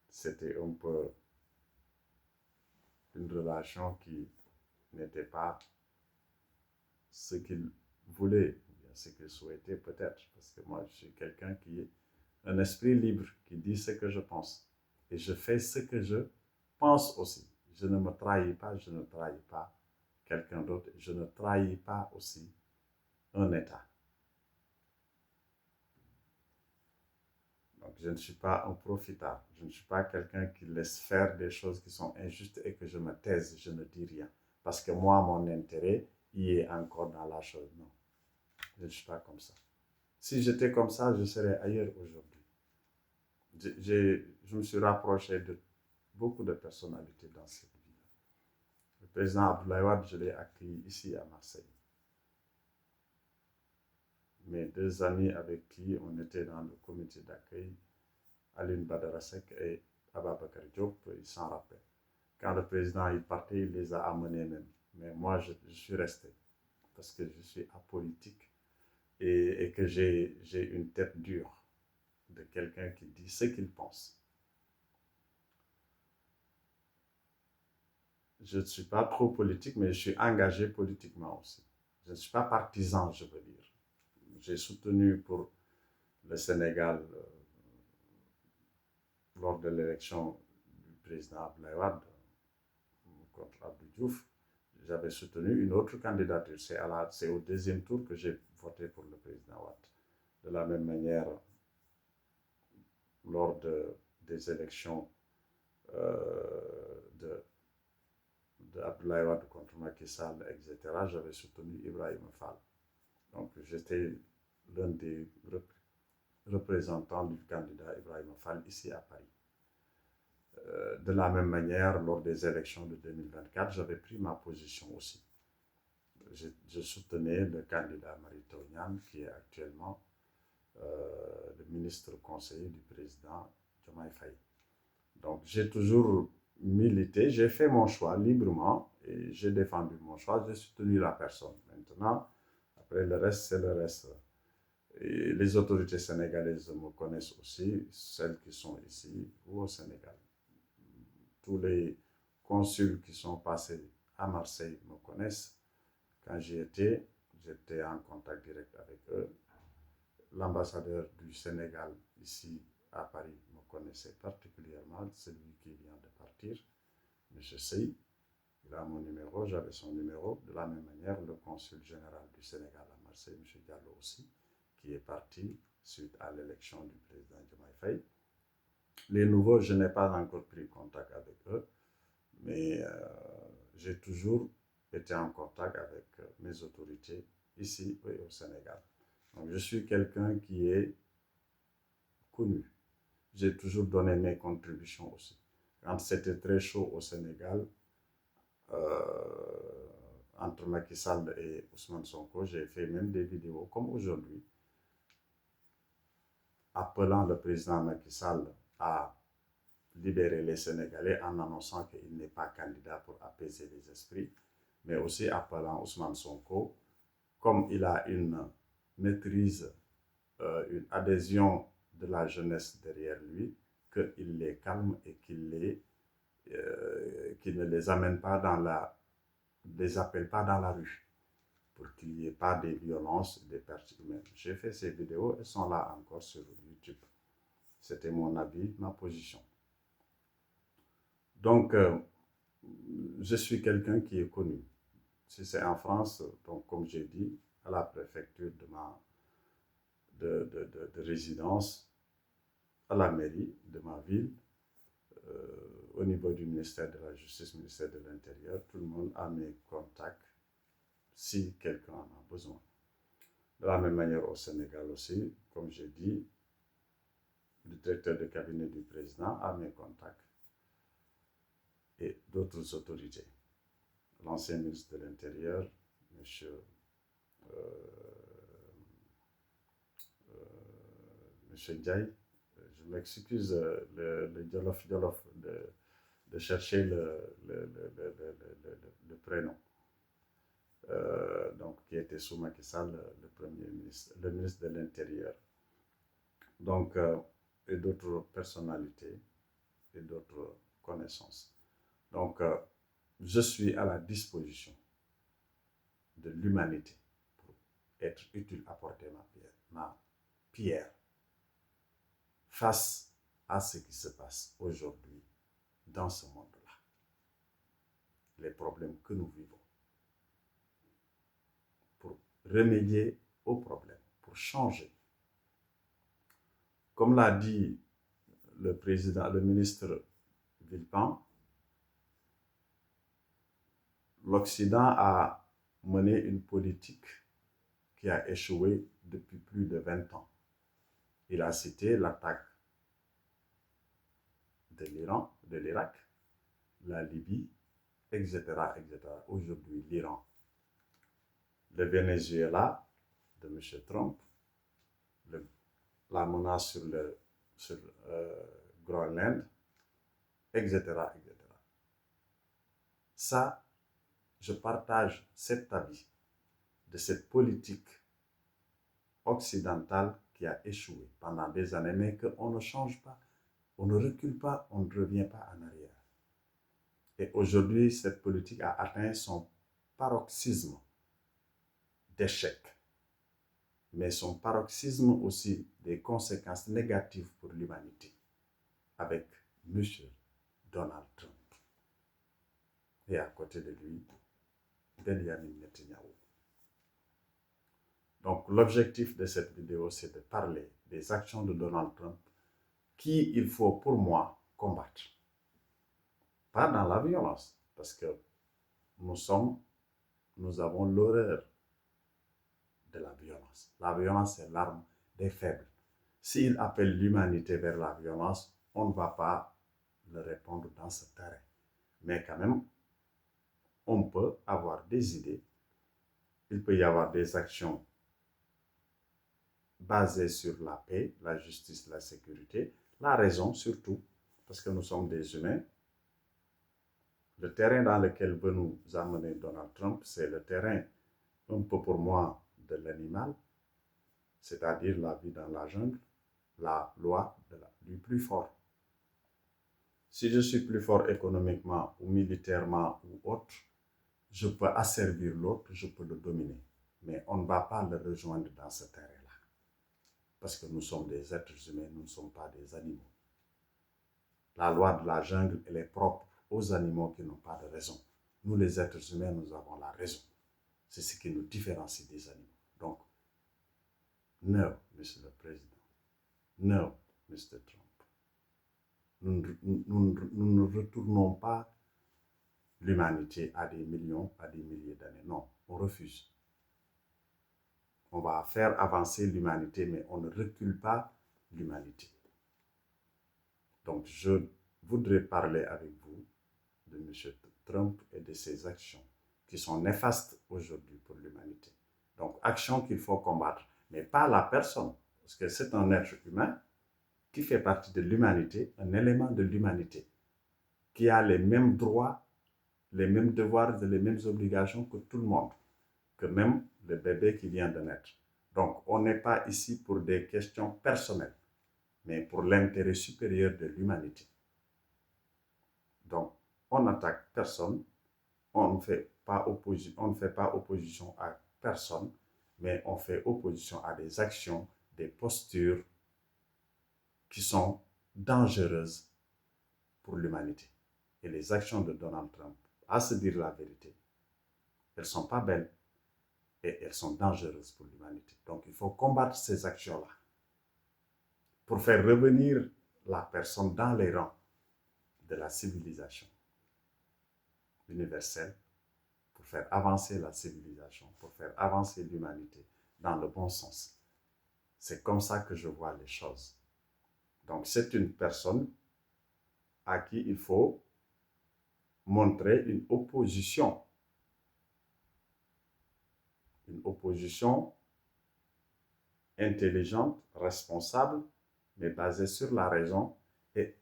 c'était un peu une relation qui n'était pas ce qu'il voulait, ou bien ce qu'il souhaitait peut-être, parce que moi je suis quelqu'un qui est un esprit libre, qui dit ce que je pense. Et je fais ce que je pense aussi. Je ne me trahis pas, je ne trahis pas quelqu'un d'autre, je ne trahis pas aussi un État. Donc je ne suis pas un profitable, je ne suis pas quelqu'un qui laisse faire des choses qui sont injustes et que je me taise, je ne dis rien. Parce que moi, mon intérêt y est encore dans la chose. Non, je ne suis pas comme ça. Si j'étais comme ça, je serais ailleurs aujourd'hui. Je me suis rapproché de beaucoup de personnalités dans cette vie. Le président Abdoulaye Wade, je l'ai accueilli ici à Marseille. Mes deux amis avec qui on était dans le comité d'accueil, Aline Badarasek et Ababakar Diop, ils s'en rappellent. Quand le président est parti, il les a amenés même. Mais moi, je suis resté parce que je suis apolitique et que j'ai une tête dure de quelqu'un qui dit ce qu'il pense. Je ne suis pas trop politique, mais je suis engagé politiquement aussi. Je ne suis pas partisan, je veux dire. J'ai soutenu pour le Sénégal lors de l'élection du président Abdoulaye Wade contre Abdou Diouf. J'avais soutenu une autre candidature. C'est au deuxième tour que j'ai voté pour le président Wade. De la même manière, lors des élections de Abdoulaye Wade contre Macky Sall, etc., j'avais soutenu Ibrahim Fall. Donc, j'étais l'un des représentants du candidat Ibrahim Fall ici à Paris. De la même manière, lors des élections de 2024, j'avais pris ma position aussi. Je soutenais le candidat Mary Teuw Niane, qui est actuellement le ministre conseiller du président Diomaye Faye. Donc, j'ai toujours milité, j'ai fait mon choix librement et j'ai défendu mon choix, j'ai soutenu la personne. Maintenant, après le reste, c'est le reste. Et les autorités sénégalaises me connaissent aussi, celles qui sont ici ou au Sénégal. Tous les consuls qui sont passés à Marseille me connaissent. Quand j'y étais, j'étais en contact direct avec eux. L'ambassadeur du Sénégal ici à Paris me connaissait particulièrement, celui qui vient de partir, M. Sey. Il a mon numéro, j'avais son numéro. De la même manière, le consul général du Sénégal à Marseille, M. Diallo aussi, qui est parti suite à l'élection du président Diomaye Faye. Les nouveaux, je n'ai pas encore pris contact avec eux, mais j'ai toujours été en contact avec mes autorités ici et au Sénégal. Donc, je suis quelqu'un qui est connu. J'ai toujours donné mes contributions aussi. Quand c'était très chaud au Sénégal, entre Macky Sall et Ousmane Sonko, j'ai fait même des vidéos comme aujourd'hui, appelant le président Macky Sall à libérer les Sénégalais en annonçant qu'il n'est pas candidat pour apaiser les esprits, mais aussi appelant Ousmane Sonko, comme il a une maîtrise, une adhésion de la jeunesse derrière lui, qu'il les calme et qu'il ne les amène pas les appelle pas dans la rue, pour qu'il n'y ait pas de violences, des pertes humaines. J'ai fait ces vidéos, elles sont là encore sur YouTube. C'était mon avis, ma position. Donc, je suis quelqu'un qui est connu. Si c'est en France, donc comme j'ai dit, à la préfecture de résidence, à la mairie de ma ville, au niveau du ministère de la Justice, ministère de l'Intérieur, tout le monde a mes contacts si quelqu'un en a besoin. De la même manière au Sénégal aussi, comme j'ai dit, le directeur de cabinet du président a mes contacts et d'autres autorités. L'ancien ministre de l'Intérieur, M. Monsieur Ndiaye, je m'excuse le Djolof de chercher le prénom. Donc, qui était sous Macky Sall, le premier ministre, le ministre de l'Intérieur. Donc, et d'autres personnalités et d'autres connaissances. Donc, je suis à la disposition de l'humanité pour être utile, apporter ma pierre face à ce qui se passe aujourd'hui dans ce monde-là. Les problèmes que nous vivons. Pour remédier aux problèmes, pour changer. Comme l'a dit le président, le ministre Villepin, l'Occident a mené une politique qui a échoué depuis plus de 20 ans. Il a cité l'attaque de l'Iran, de l'Irak, la Libye, etc., etc. Aujourd'hui, l'Iran, le Venezuela de M. Trump, la menace sur Groenland, etc., etc. Ça, je partage cet avis de cette politique occidentale qui a échoué pendant des années, mais qu'on ne change pas, on ne recule pas, on ne revient pas en arrière. Et aujourd'hui, cette politique a atteint son paroxysme d'échec, mais son paroxysme aussi des conséquences négatives pour l'humanité, avec M. Donald Trump. Et à côté de lui, Benjamin Netanyahu. Donc l'objectif de cette vidéo, c'est de parler des actions de Donald Trump qu'il faut pour moi combattre. Pas dans la violence, parce que nous avons l'horreur de la violence. La violence, c'est l'arme des faibles. S'il appelle l'humanité vers la violence, on ne va pas le répondre dans ce terrain. Mais quand même, on peut avoir des idées. Il peut y avoir des actions basées sur la paix, la justice, la sécurité, la raison surtout, parce que nous sommes des humains. Le terrain dans lequel veut nous amener Donald Trump, c'est le terrain, un peu pour moi, de l'animal, c'est-à-dire la vie dans la jungle, la loi du plus fort. Si je suis plus fort économiquement ou militairement ou autre, je peux asservir l'autre, je peux le dominer. Mais on ne va pas le rejoindre dans ce terrain-là. Parce que nous sommes des êtres humains, nous ne sommes pas des animaux. La loi de la jungle, elle est propre aux animaux qui n'ont pas de raison. Nous, les êtres humains, nous avons la raison. C'est ce qui nous différencie des animaux. Donc, no, Monsieur le Président. No, Mr. Trump. Nous ne retournons pas l'humanité à des millions, à des milliers d'années. Non, on refuse. On va faire avancer l'humanité, mais on ne recule pas l'humanité. Donc, je voudrais parler avec vous de M. Trump et de ses actions qui sont néfastes aujourd'hui pour l'humanité. Donc, actions qu'il faut combattre, mais pas la personne, parce que c'est un être humain qui fait partie de l'humanité, un élément de l'humanité, qui a les mêmes droits, les mêmes devoirs et les mêmes obligations que tout le monde, que même le bébé qui vient de naître. Donc, on n'est pas ici pour des questions personnelles, mais pour l'intérêt supérieur de l'humanité. Donc, on n'attaque personne, on ne fait pas opposition à personne, mais on fait opposition à des actions, des postures qui sont dangereuses pour l'humanité. Et les actions de Donald Trump, à se dire la vérité, elles ne sont pas belles et elles sont dangereuses pour l'humanité. Donc il faut combattre ces actions-là pour faire revenir la personne dans les rangs de la civilisation universelle, pour faire avancer la civilisation, pour faire avancer l'humanité dans le bon sens. C'est comme ça que je vois les choses. Donc c'est une personne à qui il faut montrer une opposition intelligente, responsable, mais basée sur la raison et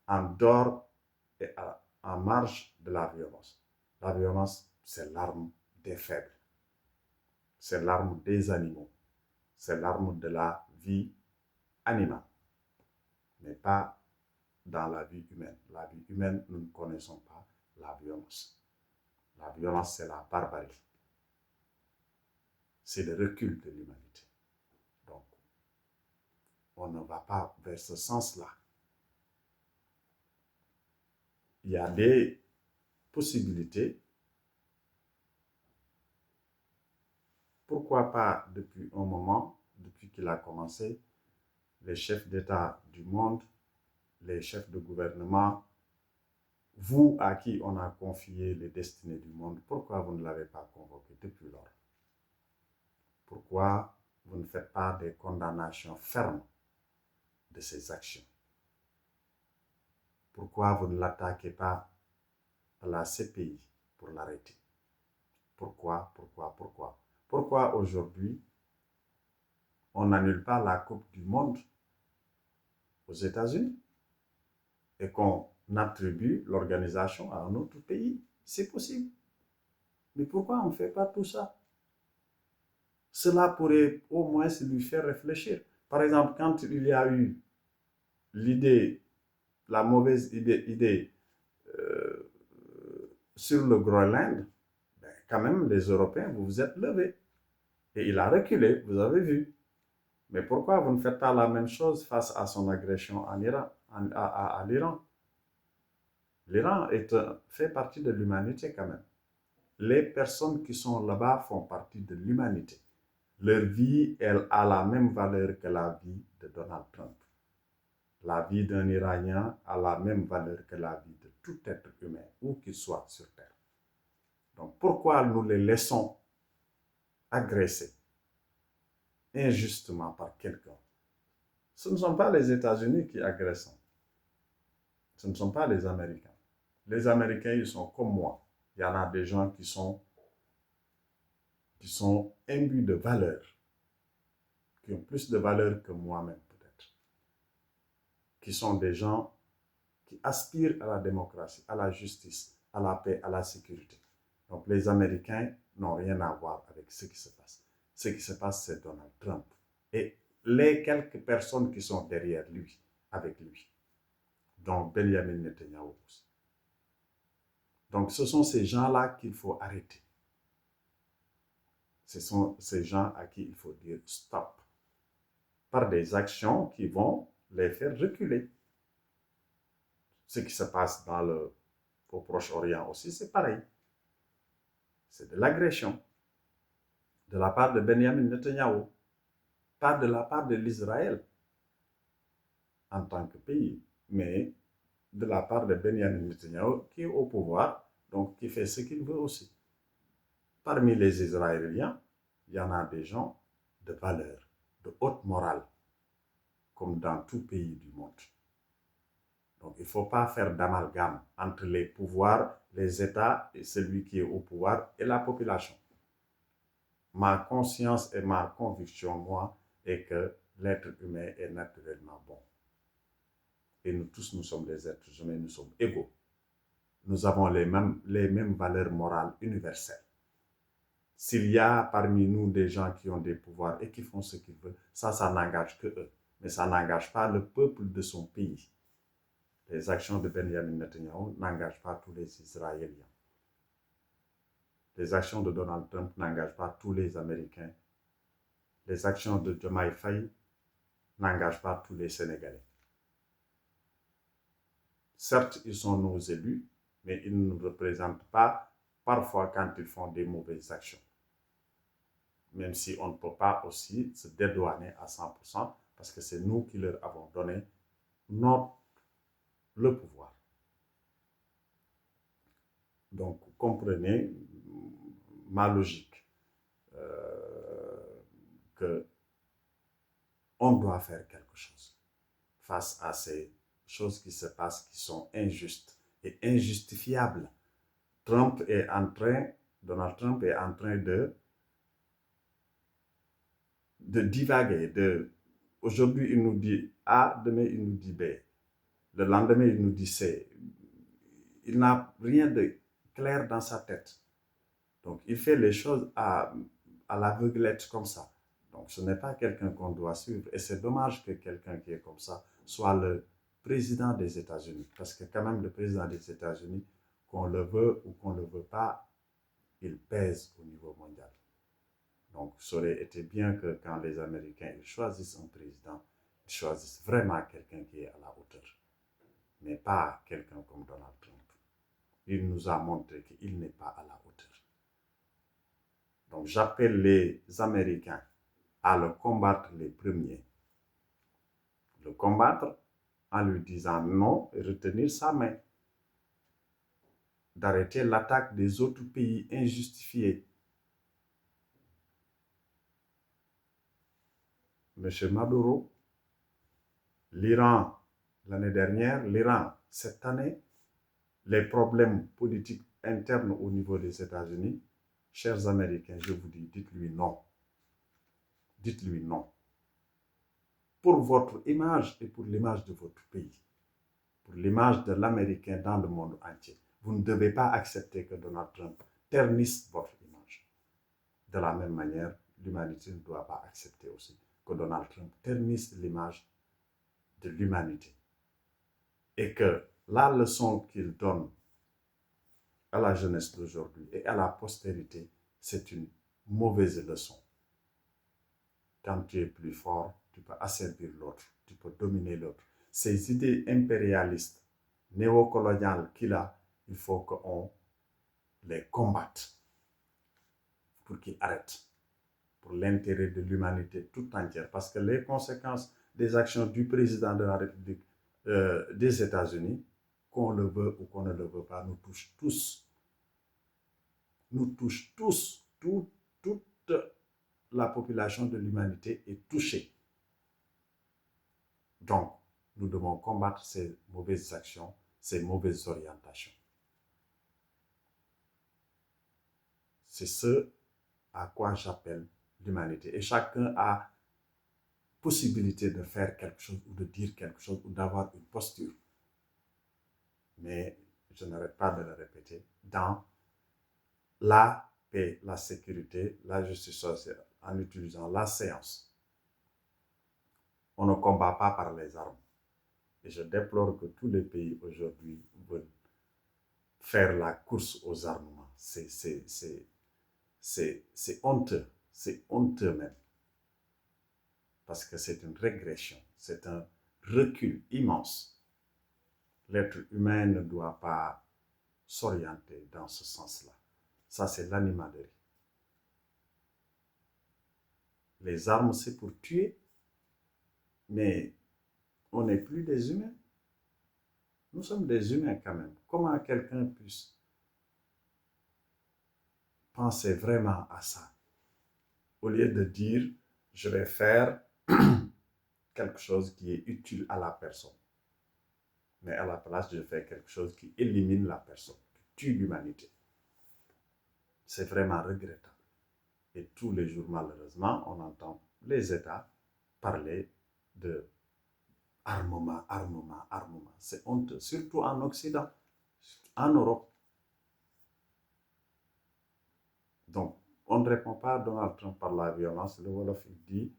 en dehors et en marge de la violence. La violence, c'est l'arme des faibles. C'est l'arme des animaux. C'est l'arme de la vie animale, mais pas dans la vie humaine. La vie humaine, nous ne connaissons pas la violence. La violence, c'est la barbarie. C'est le recul de l'humanité. Donc, on ne va pas vers ce sens-là. Il y a des possibilités. Pourquoi pas depuis un moment, depuis qu'il a commencé, les chefs d'État du monde, les chefs de gouvernement, vous à qui on a confié les destinées du monde, pourquoi vous ne l'avez pas convoqué depuis lors? Pourquoi vous ne faites pas des condamnations fermes de ces actions? Pourquoi vous ne l'attaquez pas à la CPI pour l'arrêter? Pourquoi? Pourquoi aujourd'hui, on n'annule pas la Coupe du Monde aux États-Unis et qu'on attribue l'organisation à un autre pays? C'est possible. Mais pourquoi on ne fait pas tout ça? Cela pourrait au moins lui faire réfléchir. Par exemple, quand il y a eu l'idée, la mauvaise idée sur le Groenland, ben, quand même, les Européens, vous vous êtes levés. Et il a reculé, vous avez vu. Mais pourquoi vous ne faites pas la même chose face à son agression en Iran, à l'Iran? L'Iran fait partie de l'humanité quand même. Les personnes qui sont là-bas font partie de l'humanité. Leur vie, elle a la même valeur que la vie de Donald Trump. La vie d'un Iranien a la même valeur que la vie de tout être humain, où qu'il soit sur Terre. Donc pourquoi nous les laissons agresser injustement par quelqu'un? Ce ne sont pas les États-Unis qui agressent. Ce ne sont pas les Américains. Les Américains, ils sont comme moi. Il y en a des gens qui sont imbus de valeurs, qui ont plus de valeurs que moi-même peut-être, qui sont des gens qui aspirent à la démocratie, à la justice, à la paix, à la sécurité. Donc les Américains n'ont rien à voir avec ce qui se passe. Ce qui se passe, c'est Donald Trump et les quelques personnes qui sont derrière lui, avec lui, dont Benjamin Netanyahu aussi. Donc ce sont ces gens-là qu'il faut arrêter. Ce sont ces gens à qui il faut dire stop, par des actions qui vont les faire reculer. Ce qui se passe au Proche-Orient aussi, c'est pareil. C'est de l'agression de la part de Benjamin Netanyahu, pas de la part de l'Israël en tant que pays, mais de la part de Benjamin Netanyahu qui est au pouvoir, donc qui fait ce qu'il veut aussi. Parmi les Israéliens, il y en a des gens de valeur, de haute morale, comme dans tout pays du monde. Donc il ne faut pas faire d'amalgame entre les pouvoirs, les États et celui qui est au pouvoir et la population. Ma conscience et ma conviction, moi, est que l'être humain est naturellement bon. Et nous tous, nous sommes des êtres humains, nous sommes égaux. Nous avons les mêmes valeurs morales universelles. S'il y a parmi nous des gens qui ont des pouvoirs et qui font ce qu'ils veulent, ça n'engage que eux. Mais ça n'engage pas le peuple de son pays. Les actions de Benjamin Netanyahu n'engagent pas tous les Israéliens. Les actions de Donald Trump n'engagent pas tous les Américains. Les actions de Diomaye Faye n'engagent pas tous les Sénégalais. Certes, ils sont nos élus, mais ils ne nous représentent pas parfois quand ils font des mauvaises actions. Même si on ne peut pas aussi se dédouaner à 100%, parce que c'est nous qui leur avons donné le pouvoir. Donc, comprenez ma logique, que on doit faire quelque chose face à ces choses qui se passent, qui sont injustes et injustifiables. Donald Trump est en train de divaguer. Aujourd'hui, il nous dit A, demain, il nous dit B. Le lendemain, il nous dit C. Il n'a rien de clair dans sa tête. Donc, il fait les choses à l'aveuglette comme ça. Donc, ce n'est pas quelqu'un qu'on doit suivre. Et c'est dommage que quelqu'un qui est comme ça soit le président des États-Unis. Parce que quand même, le président des États-Unis, qu'on le veut ou qu'on ne le veut pas, il pèse au niveau mondial. Donc, ça aurait été bien que quand les Américains ils choisissent un président, ils choisissent vraiment quelqu'un qui est à la hauteur. Mais pas quelqu'un comme Donald Trump. Il nous a montré qu'il n'est pas à la hauteur. Donc, j'appelle les Américains à le combattre les premiers. Le combattre en lui disant non et retenir sa main. D'arrêter l'attaque des autres pays injustifiés. Monsieur Maduro, l'Iran l'année dernière, l'Iran cette année, les problèmes politiques internes au niveau des États-Unis, chers Américains, je vous dis, dites-lui non. Dites-lui non. Pour votre image et pour l'image de votre pays, pour l'image de l'Américain dans le monde entier, vous ne devez pas accepter que Donald Trump ternisse votre image. De la même manière, l'humanité ne doit pas accepter aussi que Donald Trump ternisse l'image de l'humanité. Et que la leçon qu'il donne à la jeunesse d'aujourd'hui et à la postérité, c'est une mauvaise leçon. Quand tu es plus fort, tu peux asservir l'autre, tu peux dominer l'autre. Ces idées impérialistes, néocoloniales qu'il a, il faut qu'on les combatte pour qu'ils arrêtent, pour l'intérêt de l'humanité tout entière. Parce que les conséquences des actions du président de la République des États-Unis, qu'on le veut ou qu'on ne le veut pas, nous touchent tous. Nous touchent tous. Toute la population de l'humanité est touchée. Donc, nous devons combattre ces mauvaises actions, ces mauvaises orientations. C'est ce à quoi j'appelle l'humanité. Et chacun a possibilité de faire quelque chose ou de dire quelque chose ou d'avoir une posture. Mais je n'arrête pas de le répéter, dans la paix, la sécurité, la justice sociale, en utilisant la science. On ne combat pas par les armes. Et je déplore que tous les pays aujourd'hui veulent faire la course aux armements. C'est honteux. C'est honteux même. Parce que c'est une régression. C'est un recul immense. L'être humain ne doit pas s'orienter dans ce sens-là. Ça, c'est l'animalerie. Les armes, c'est pour tuer, mais on n'est plus des humains. Nous sommes des humains quand même. Comment quelqu'un puisse penser vraiment à ça, au lieu de dire, je vais faire quelque chose qui est utile à la personne. Mais à la place, je fais quelque chose qui élimine la personne, qui tue l'humanité. C'est vraiment regrettable. Et tous les jours, malheureusement, on entend les États parler de armement. C'est honteux, surtout en Occident, en Europe. Donc, on ne répond pas à Donald Trump par la violence. Le Wolof, il dit,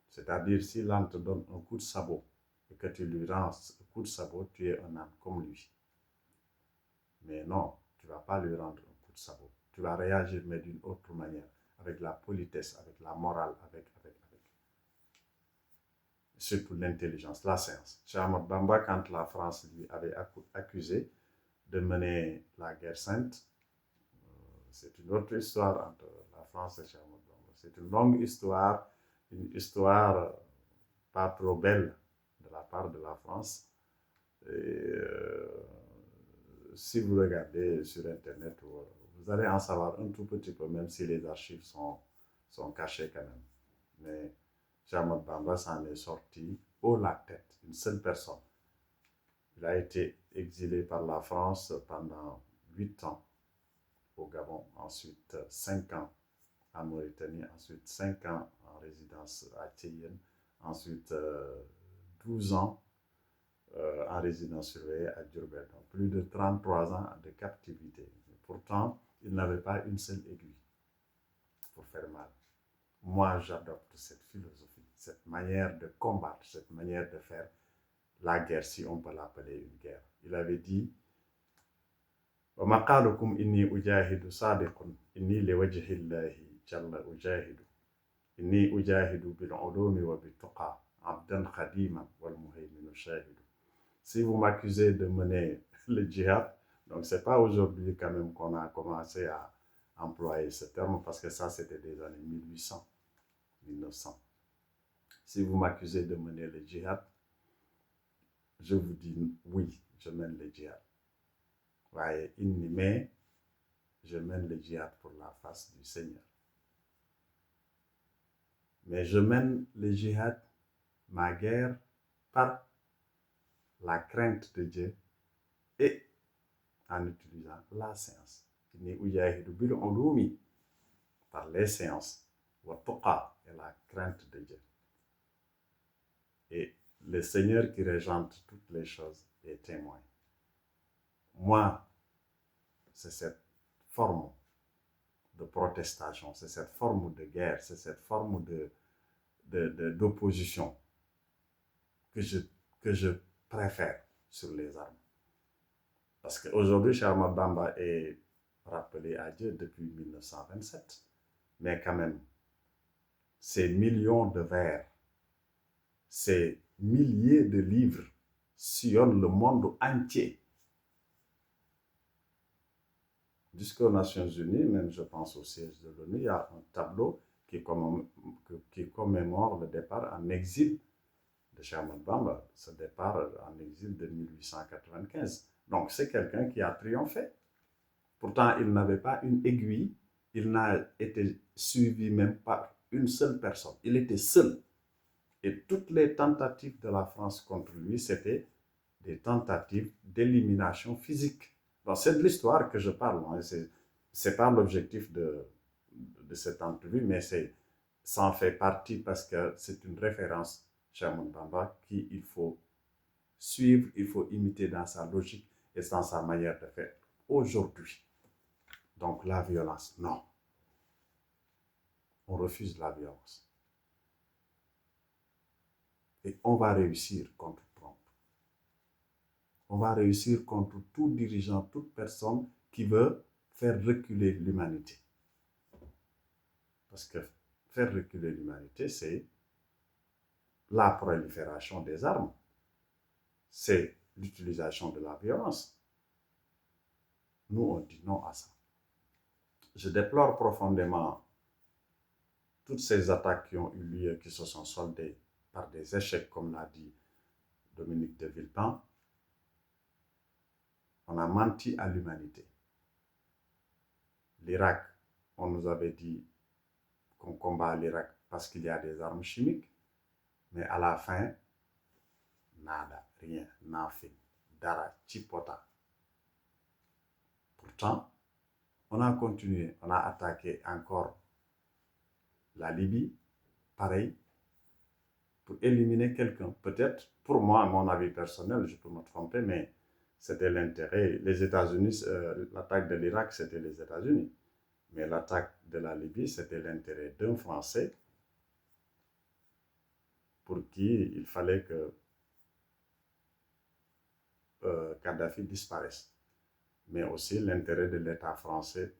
c'est-à-dire, si l'âne te donne un coup de sabot et que tu lui rends un coup de sabot, tu es un âne comme lui. Mais non, tu ne vas pas lui rendre un coup de sabot. Tu vas réagir, mais d'une autre manière, avec la politesse, avec la morale, avec. Surtout l'intelligence, la science. Cheikh Ahmadou Bamba, quand la France lui avait accusé de mener la guerre sainte, c'est une autre histoire entre la France et Cheikh Ahmadou Bamba. C'est une longue histoire, une histoire pas trop belle de la part de la France. Et, si vous regardez sur Internet, vous allez en savoir un tout petit peu, même si les archives sont cachées quand même. Mais Cheikh Ahmadou Bamba s'en est sorti haut la tête, une seule personne. Il a été exilé par la France pendant 8 ans au Gabon, ensuite 5 ans en Mauritanie, ensuite 5 ans en résidence à Thiéyenne, ensuite 12 ans en résidence surveillée à Diourbel. Donc plus de 33 ans de captivité. Pourtant, il n'avait pas une seule aiguille pour faire mal. Moi, j'adopte cette philosophie, cette manière de combattre, cette manière de faire la guerre, si on peut l'appeler une guerre. Il avait dit وَمَقَالُكُمْ إِنِّي أُجَاهِدُ صَادِقٌ إِنِّي لِوَجْهِ اللَّهِ جَلَّ أُجَاهِدُ إِنِّي أُجَاهِدُ بِالْعُلُومِ وَبِالتُّقَى عَبْدًا خَدِيمًا وَالْمُهَيْمِنُ شَاهِدُ. Si vous m'accusez de mener le djihad, donc c'est pas aujourd'hui quand même qu'on a commencé à employer ce terme, parce que ça c'était des années 1800, 1900. Si vous m'accusez de mener le djihad, je vous dis oui, je mène le djihad. Mais je mène le djihad pour la face du Seigneur. Mais je mène le djihad, ma guerre, par la crainte de Dieu et en utilisant la science. Par les sciences, et la crainte de Dieu. Et le Seigneur qui régente toutes les choses est témoin. Moi, c'est cette forme de protestation, c'est cette forme de guerre, c'est cette forme d'opposition que que je préfère sur les armes. Parce qu'aujourd'hui, Cheikh Ahmadou Bamba est rappelé à Dieu depuis 1927. Mais quand même, ces millions de vers, ces milliers de livres sillonnent le monde entier. Jusqu'aux Nations Unies, même je pense au siège de l'ONU, il y a un tableau qui commémore le départ en exil de Cheikh Ahmadou Bamba, ce départ en exil de 1895. Donc c'est quelqu'un qui a triomphé. Pourtant, il n'avait pas une aiguille, il n'a été suivi même par une seule personne. Il était seul. Et toutes les tentatives de la France contre lui, c'était des tentatives d'élimination physique. Bon, c'est de l'histoire que je parle, hein. C'est pas l'objectif de cette entrevue, mais ça en fait partie parce que c'est une référence chez Ahmadou Bamba qu'il faut suivre, il faut imiter dans sa logique et dans sa manière de faire aujourd'hui. Donc la violence, non. On refuse la violence. Et on va réussir contre Trump. On va réussir contre tout dirigeant, toute personne qui veut faire reculer l'humanité. Parce que faire reculer l'humanité, c'est la prolifération des armes. C'est l'utilisation de la violence. Nous, on dit non à ça. Je déplore profondément toutes ces attaques qui ont eu lieu, qui se sont soldées par des échecs, comme l'a dit Dominique de Villepin. On a menti à l'humanité. L'Irak, on nous avait dit qu'on combat l'Irak parce qu'il y a des armes chimiques, mais à la fin, nada, rien, nothing, dara, chipota. Pourtant, on a continué, on a attaqué encore la Libye, pareil, pour éliminer quelqu'un. Peut-être, pour moi, à mon avis personnel, je peux me tromper, mais c'était l'intérêt. Les États-Unis, l'attaque de l'Irak, c'était les États-Unis. Mais l'attaque de la Libye, c'était l'intérêt d'un Français pour qui il fallait que Kadhafi disparaisse. Mais aussi l'intérêt de l'État français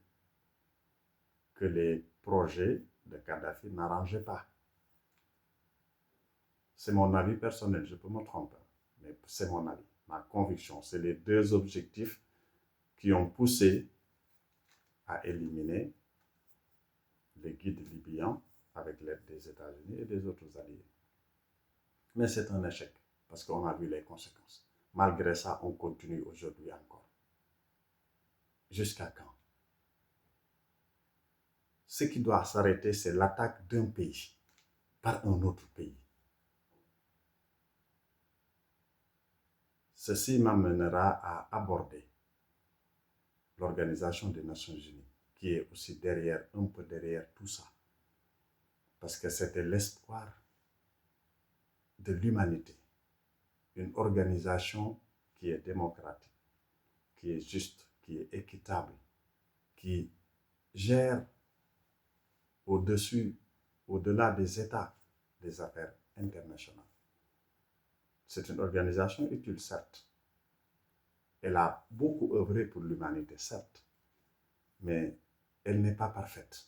que les projets de Kadhafi n'arrangeaient pas. C'est mon avis personnel, je peux me tromper, mais c'est mon avis, ma conviction. C'est les deux objectifs qui ont poussé à éliminer les guides libyens avec l'aide des États-Unis et des autres alliés. Mais c'est un échec, parce qu'on a vu les conséquences. Malgré ça, on continue aujourd'hui encore. Jusqu'à quand? Ce qui doit s'arrêter, c'est l'attaque d'un pays par un autre pays. Ceci m'amènera à aborder l'Organisation des Nations Unies, qui est aussi derrière, un peu derrière tout ça. Parce que c'était l'espoir de l'humanité. Une organisation qui est démocratique, qui est juste, qui est équitable, qui gère au-dessus, au-delà des États, des affaires internationales. C'est une organisation utile, certes. Elle a beaucoup œuvré pour l'humanité, certes, mais elle n'est pas parfaite.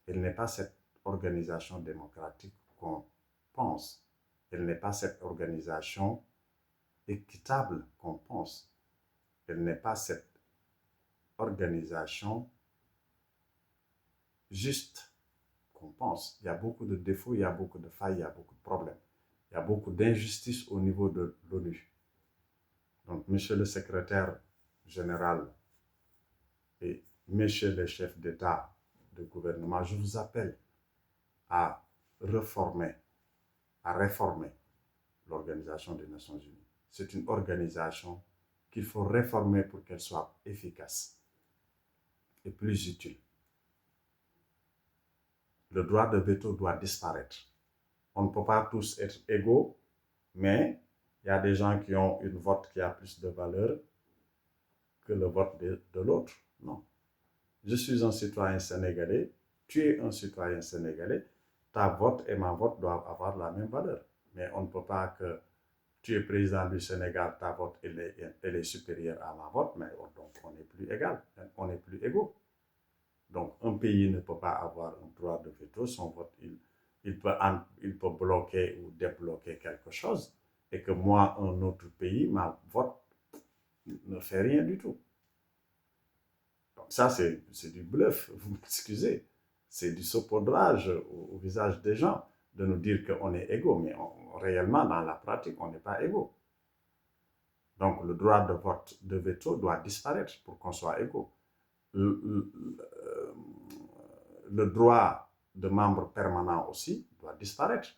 Elle n'est pas cette organisation démocratique qu'on pense. Elle n'est pas cette organisation équitable qu'on pense. Elle n'est pas cette organisation juste qu'on pense. Il y a beaucoup de défauts, il y a beaucoup de failles, il y a beaucoup de problèmes. Il y a beaucoup d'injustices au niveau de l'ONU. Donc, monsieur le secrétaire général et messieurs les chefs d'État, de gouvernement, je vous appelle à réformer l'Organisation des Nations Unies. C'est une organisation qu'il faut réformer pour qu'elle soit efficace et plus utile. Le droit de veto doit disparaître. On ne peut pas tous être égaux, mais il y a des gens qui ont une vote qui a plus de valeur que le vote de l'autre. Non. Je suis un citoyen sénégalais, tu es un citoyen sénégalais, ta vote et ma vote doivent avoir la même valeur. Mais on ne peut pas que tu es président du Sénégal, ta vote elle est supérieure à ma vote, mais donc on n'est plus égal, on n'est plus égaux. Donc un pays ne peut pas avoir un droit de veto, son vote, il peut bloquer ou débloquer quelque chose, et que moi, un autre pays, ma vote ne fait rien du tout. Donc ça, c'est du bluff, vous m'excusez. C'est du saupoudrage au visage des gens de nous dire qu'on est égaux, mais réellement, dans la pratique, on n'est pas égaux. Donc le droit de vote, de veto doit disparaître pour qu'on soit égaux. Le droit de membre permanent aussi doit disparaître.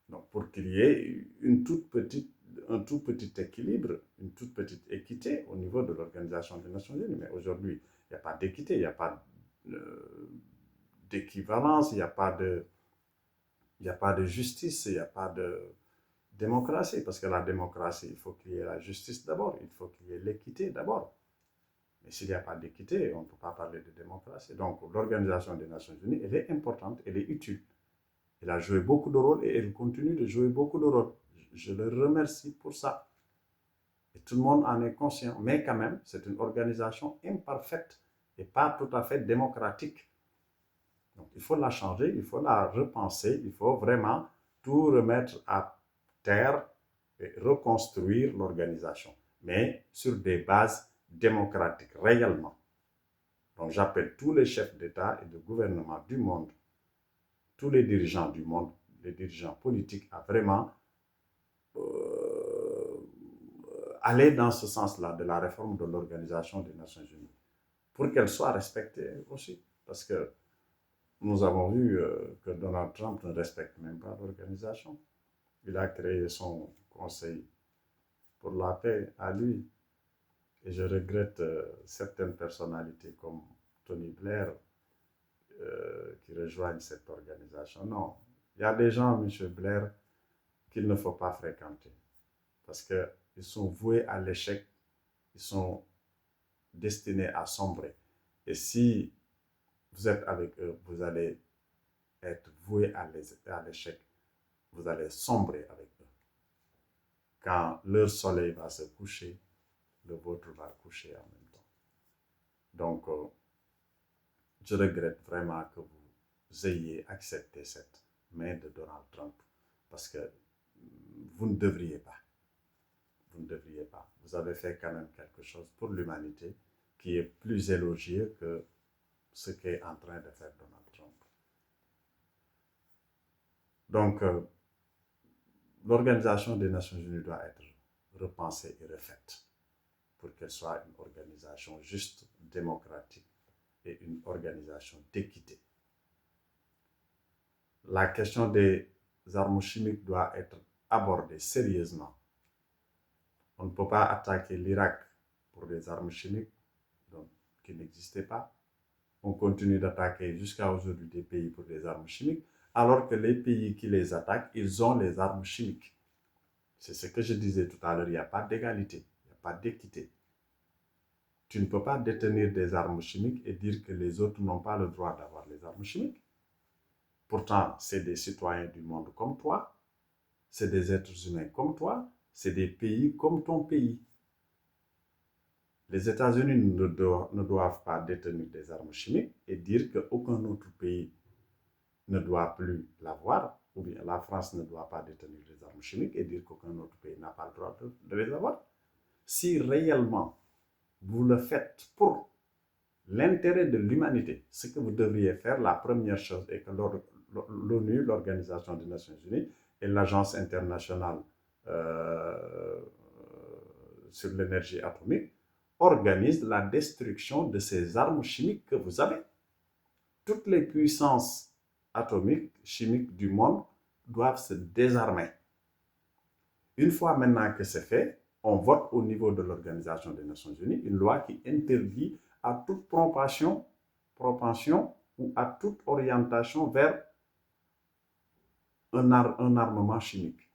Donc pour qu'il y ait un tout petit équilibre, une toute petite équité au niveau de l'Organisation des Nations Unies. Mais aujourd'hui, il n'y a pas d'équité, il n'y a pas d'équivalence, il n'y a pas de justice, il n'y a pas de démocratie. Parce que la démocratie, il faut qu'il y ait la justice d'abord, il faut qu'il y ait l'équité d'abord. Mais s'il n'y a pas d'équité, on ne peut pas parler de démocratie. Donc l'Organisation des Nations Unies, elle est importante, elle est utile. Elle a joué beaucoup de rôles et elle continue de jouer beaucoup de rôles. Je le remercie pour ça. Et tout le monde en est conscient. Mais quand même, c'est une organisation imparfaite et pas tout à fait démocratique. Donc il faut la changer, il faut la repenser, il faut vraiment tout remettre à terre et reconstruire l'organisation. Mais sur des bases démocratiques, réellement. Donc j'appelle tous les chefs d'État et de gouvernement du monde, tous les dirigeants du monde, les dirigeants politiques, à vraiment aller dans ce sens-là de la réforme de l'Organisation des Nations Unies, pour qu'elle soit respectée aussi. Parce que nous avons vu que Donald Trump ne respecte même pas l'organisation. Il a créé son conseil pour la paix à lui. Et je regrette certaines personnalités comme Tony Blair qui rejoignent cette organisation. Non, il y a des gens, M. Blair, qu'il ne faut pas fréquenter parce qu'ils sont voués à l'échec, ils sont destinés à sombrer. Et si vous êtes avec eux, vous allez être voué à l'échec, vous allez sombrer avec eux. Quand leur soleil va se coucher, le vôtre va coucher en même temps. Donc, je regrette vraiment que vous ayez accepté cette main de Donald Trump parce que vous ne devriez pas. Vous ne devriez pas. Vous avez fait quand même quelque chose pour l'humanité qui est plus élogieux que ce qu'est en train de faire Donald Trump. Donc, l'Organisation des Nations Unies doit être repensée et refaite pour qu'elle soit une organisation juste, démocratique et une organisation d'équité. La question des armes chimiques doit être abordée sérieusement. On ne peut pas attaquer l'Irak pour des armes chimiques donc, qui n'existaient pas. On continue d'attaquer jusqu'à aujourd'hui des pays pour des armes chimiques, alors que les pays qui les attaquent, ils ont les armes chimiques. C'est ce que je disais tout à l'heure, il n'y a pas d'égalité, il n'y a pas d'équité. Tu ne peux pas détenir des armes chimiques et dire que les autres n'ont pas le droit d'avoir les armes chimiques. Pourtant, c'est des citoyens du monde comme toi, c'est des êtres humains comme toi, c'est des pays comme ton pays. Les États-Unis ne doivent pas détenir des armes chimiques et dire qu'aucun autre pays ne doit plus l'avoir, ou bien la France ne doit pas détenir des armes chimiques et dire qu'aucun autre pays n'a pas le droit de les avoir. Si réellement vous le faites pour l'intérêt de l'humanité, ce que vous devriez faire, la première chose est que l'ONU, l'Organisation des Nations Unies et l'Agence internationale sur l'énergie atomique organisent la destruction de ces armes chimiques que vous avez. Toutes les puissances atomiques, chimiques du monde doivent se désarmer. Une fois maintenant que c'est fait, on vote au niveau de l'Organisation des Nations Unies une loi qui interdit à toute propension ou à toute orientation vers un armement chimique.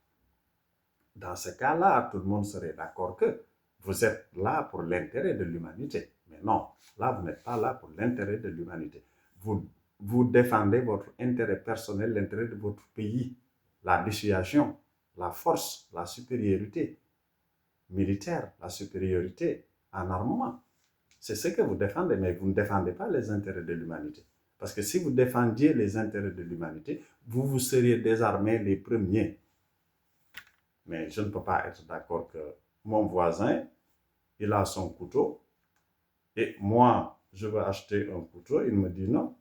Dans ce cas-là, tout le monde serait d'accord que Vous êtes là pour l'intérêt de l'humanité. Mais non, là, vous n'êtes pas là pour l'intérêt de l'humanité. Vous défendez votre intérêt personnel, l'intérêt de votre pays, la dissuasion, la force, la supériorité militaire, la supériorité en armement. C'est ce que vous défendez, mais vous ne défendez pas les intérêts de l'humanité. Parce que si vous défendiez les intérêts de l'humanité, vous seriez désarmés les premiers. Mais je ne peux pas être d'accord que mon voisin, il a son couteau, et moi, je veux acheter un couteau, il me dit non,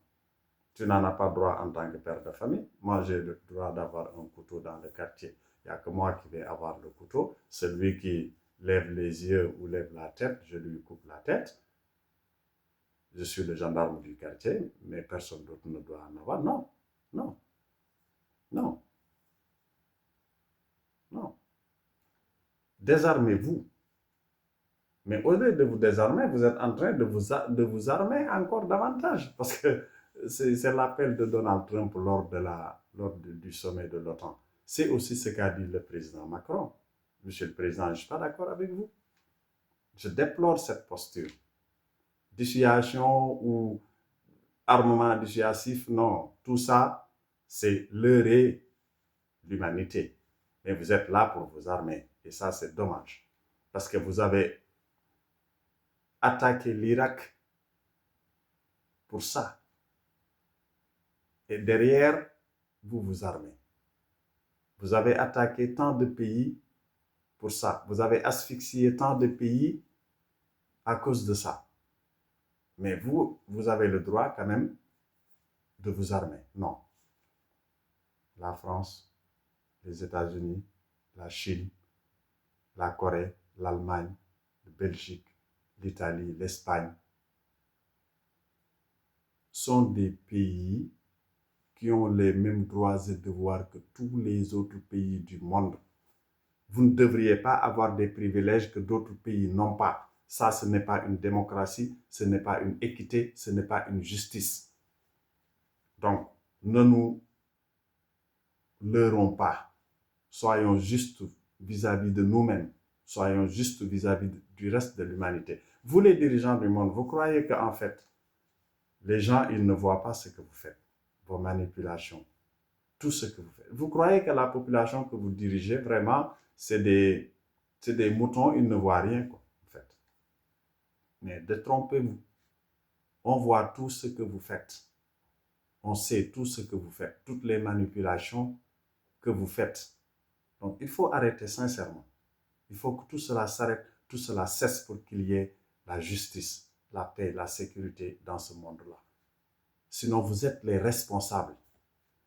tu n'en as pas droit en tant que père de famille. Moi, j'ai le droit d'avoir un couteau dans le quartier. Il n'y a que moi qui vais avoir le couteau. Celui qui lève les yeux ou lève la tête, je lui coupe la tête. Je suis le gendarme du quartier, mais personne d'autre ne doit en avoir. Non, non, non, non. Désarmez-vous. Mais au lieu de vous désarmer, vous êtes en train de vous armer encore davantage. Parce que c'est l'appel de Donald Trump lors du sommet de l'OTAN. C'est aussi ce qu'a dit le président Macron. Monsieur le Président, je ne suis pas d'accord avec vous. Je déplore cette posture. Dissuasion ou armement dissuasif, non. Tout ça, c'est leurrer l'humanité. Mais vous êtes là pour vous armer. Et ça, c'est dommage. Parce que vous avez attaqué l'Irak pour ça. Et derrière, vous vous armez. Vous avez attaqué tant de pays pour ça. Vous avez asphyxié tant de pays à cause de ça. Mais vous avez le droit quand même de vous armer. Non. La France, les États-Unis, la Chine, la Corée, l'Allemagne, la Belgique, l'Italie, l'Espagne sont des pays qui ont les mêmes droits et devoirs que tous les autres pays du monde. Vous ne devriez pas avoir des privilèges que d'autres pays n'ont pas. Ça, ce n'est pas une démocratie, ce n'est pas une équité, ce n'est pas une justice. Donc, ne nous leurrons pas. Soyons justes vis-à-vis de nous-mêmes. Soyons justes vis-à-vis du reste de l'humanité. Vous, les dirigeants du monde, vous croyez qu'en fait, les gens, ils ne voient pas ce que vous faites, vos manipulations, tout ce que vous faites. Vous croyez que la population que vous dirigez, vraiment, c'est des moutons, ils ne voient rien, quoi, en fait. Mais détrompez-vous. On voit tout ce que vous faites. On sait tout ce que vous faites, toutes les manipulations que vous faites. Donc, il faut arrêter sincèrement. Il faut que tout cela s'arrête, tout cela cesse pour qu'il y ait la justice, la paix, la sécurité dans ce monde-là. Sinon, vous êtes les responsables.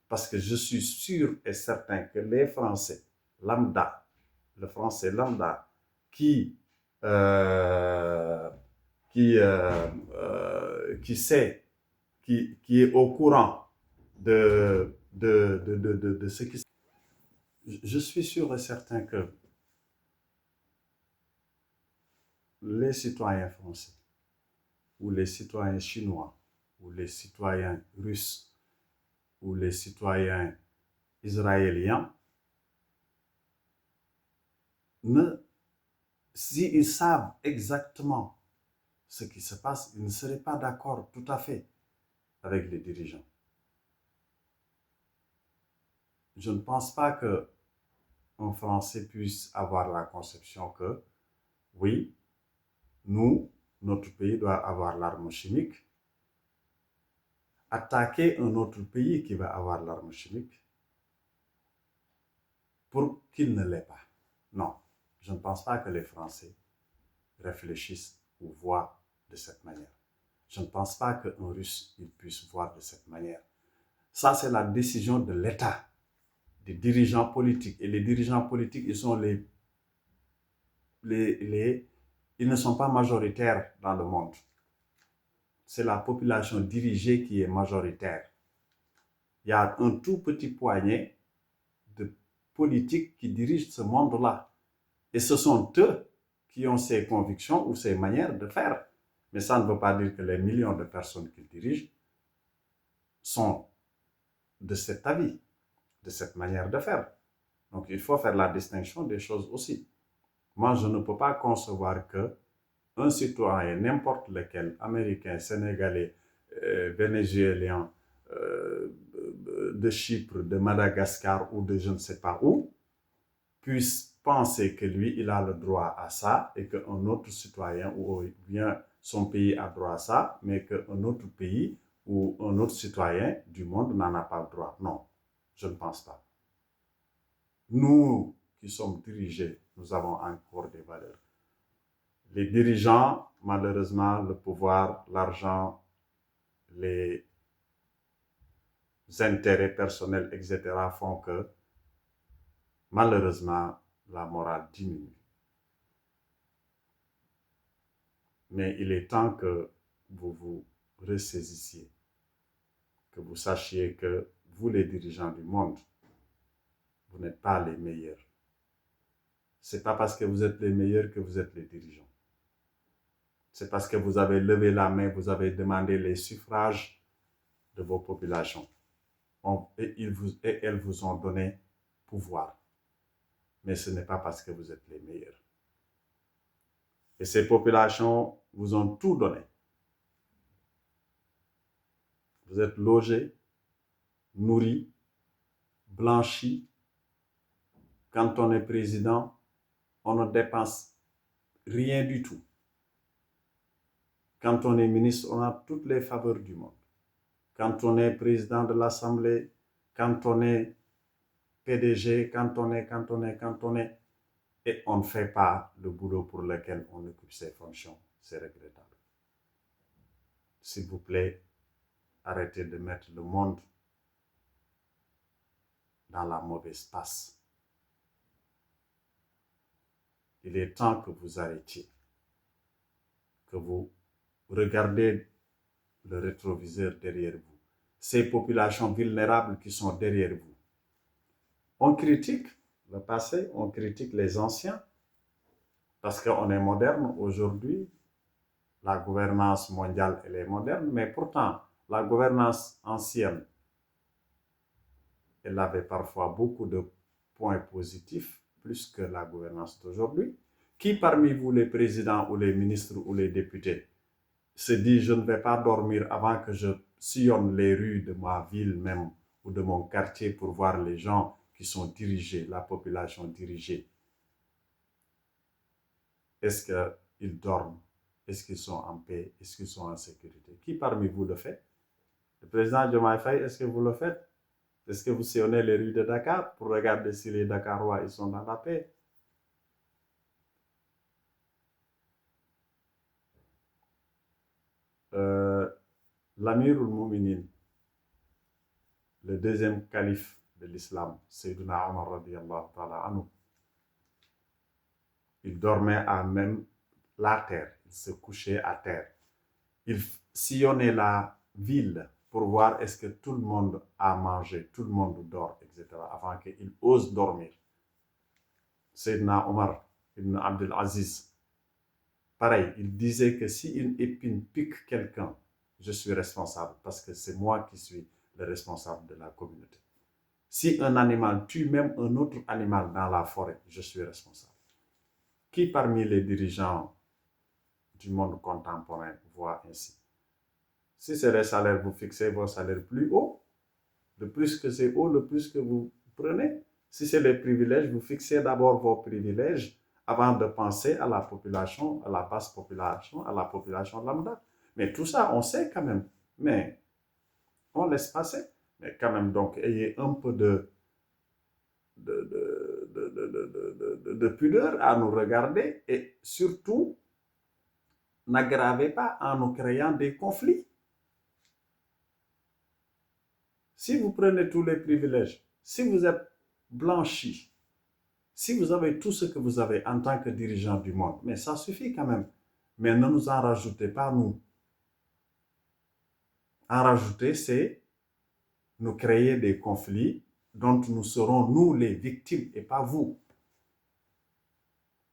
Parce que je suis sûr et certain que les Français lambda, le Français lambda qui sait, qui est au courant de ce qui se passe, je suis sûr et certain que les citoyens français ou les citoyens chinois ou les citoyens russes ou les citoyens israéliens, s'ils savent exactement ce qui se passe, ils ne seraient pas d'accord tout à fait avec les dirigeants. Je ne pense pas qu'un Français puisse avoir la conception que, oui, notre pays doit avoir l'arme chimique. Attaquer un autre pays qui va avoir l'arme chimique pour qu'il ne l'ait pas. Non, je ne pense pas que les Français réfléchissent ou voient de cette manière. Je ne pense pas qu'un Russe puisse voir de cette manière. Ça, c'est la décision de l'État, des dirigeants politiques. Et les dirigeants politiques, ils ne sont pas majoritaires dans le monde. C'est la population dirigée qui est majoritaire. Il y a un tout petit poignet de politiques qui dirigent ce monde-là. Et ce sont eux qui ont ces convictions ou ces manières de faire. Mais ça ne veut pas dire que les millions de personnes qu'ils dirigent sont de cet avis, de cette manière de faire. Donc il faut faire la distinction des choses aussi. Moi, je ne peux pas concevoir que un citoyen, n'importe lequel, américain, sénégalais, vénézuélien, de Chypre, de Madagascar ou de je ne sais pas où, puisse penser que lui, il a le droit à ça et qu'un autre citoyen ou bien son pays a droit à ça, mais qu'un autre pays ou un autre citoyen du monde n'en a pas le droit. Non, je ne pense pas. Nous qui sommes dirigés, nous avons encore des valeurs. Les dirigeants, malheureusement, le pouvoir, l'argent, les intérêts personnels, etc., font que, malheureusement, la morale diminue. Mais il est temps que vous vous ressaisissiez, que vous sachiez que vous, les dirigeants du monde, vous n'êtes pas les meilleurs. Ce n'est pas parce que vous êtes les meilleurs que vous êtes les dirigeants. C'est parce que vous avez levé la main, vous avez demandé les suffrages de vos populations. Et elles vous ont donné pouvoir. Mais ce n'est pas parce que vous êtes les meilleurs. Et ces populations vous ont tout donné. Vous êtes logés, nourris, blanchis. Quand on est président, on ne dépense rien du tout. Quand on est ministre, on a toutes les faveurs du monde. Quand on est président de l'Assemblée, quand on est PDG, quand on est, et on ne fait pas le boulot pour lequel on occupe ses fonctions. C'est regrettable. S'il vous plaît, arrêtez de mettre le monde dans la mauvaise passe. Il est temps que vous arrêtiez, que vous regardez le rétroviseur derrière vous. Ces populations vulnérables qui sont derrière vous. On critique le passé, on critique les anciens, parce qu'on est moderne aujourd'hui. La gouvernance mondiale, elle est moderne, mais pourtant, la gouvernance ancienne, elle avait parfois beaucoup de points positifs, plus que la gouvernance d'aujourd'hui. Qui parmi vous, les présidents ou les ministres ou les députés, se dit je ne vais pas dormir avant que je sillonne les rues de ma ville même ou de mon quartier pour voir les gens qui sont dirigés, la population dirigée. Est-ce qu'ils dorment? Est-ce qu'ils sont en paix? Est-ce qu'ils sont en sécurité? Qui parmi vous le fait? Le président Diomaye Faye, est-ce que vous le faites? Est-ce que vous sillonnez les rues de Dakar pour regarder si les Dakarois ils sont dans la paix? L'Amir al-Mouminin, le deuxième calife de l'islam, Sayyidina Omar radiyallahu ta'ala anhu, il dormait à même la terre, il se couchait à terre. Il sillonnait la ville pour voir est-ce que tout le monde a mangé, tout le monde dort, etc. avant qu'il ose dormir. Sayyidina Omar ibn Abdul Aziz, pareil, il disait que si une épine pique quelqu'un, je suis responsable parce que c'est moi qui suis le responsable de la communauté. Si un animal tue même un autre animal dans la forêt, je suis responsable. Qui parmi les dirigeants du monde contemporain voit ainsi? Si c'est les salaires, vous fixez vos salaires plus haut. Le plus que c'est haut, le plus que vous prenez. Si c'est les privilèges, vous fixez d'abord vos privilèges avant de penser à la population, à la basse population, à la population lambda. Mais tout ça, on sait quand même. Mais on laisse passer. Mais quand même, donc, ayez un peu de pudeur à nous regarder et surtout, n'aggravez pas en nous créant des conflits. Si vous prenez tous les privilèges, si vous êtes blanchi, si vous avez tout ce que vous avez en tant que dirigeant du monde, mais ça suffit quand même. Mais ne nous en rajoutez pas, nous. En rajouter, c'est nous créer des conflits dont nous serons, nous, les victimes, et pas vous.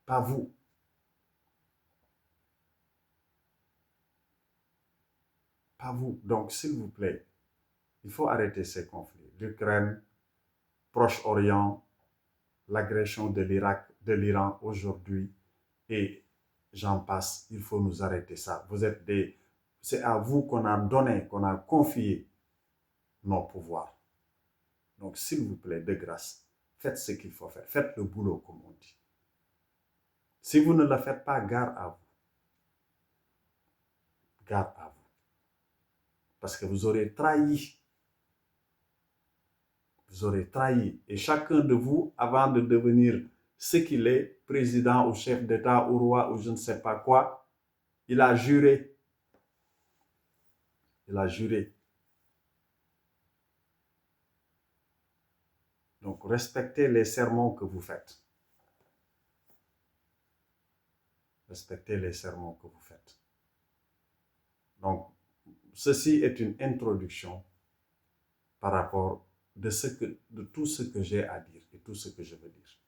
Pas vous. Pas vous. Donc, s'il vous plaît, il faut arrêter ces conflits. L'Ukraine, Proche-Orient, l'agression de l'Irak de l'Iran aujourd'hui, et j'en passe, il faut nous arrêter ça. C'est à vous qu'on a donné, qu'on a confié nos pouvoirs. Donc, s'il vous plaît, de grâce, faites ce qu'il faut faire. Faites le boulot, comme on dit. Si vous ne le faites pas, garde à vous. Garde à vous. Parce que vous aurez trahi. Vous aurez trahi. Et chacun de vous, avant de devenir ce qu'il est, président ou chef d'État ou roi ou je ne sais pas quoi, il a juré. Il a juré. Donc, respectez les sermons que vous faites. Respectez les sermons que vous faites. Donc, ceci est une introduction par rapport de tout ce que j'ai à dire et tout ce que je veux dire.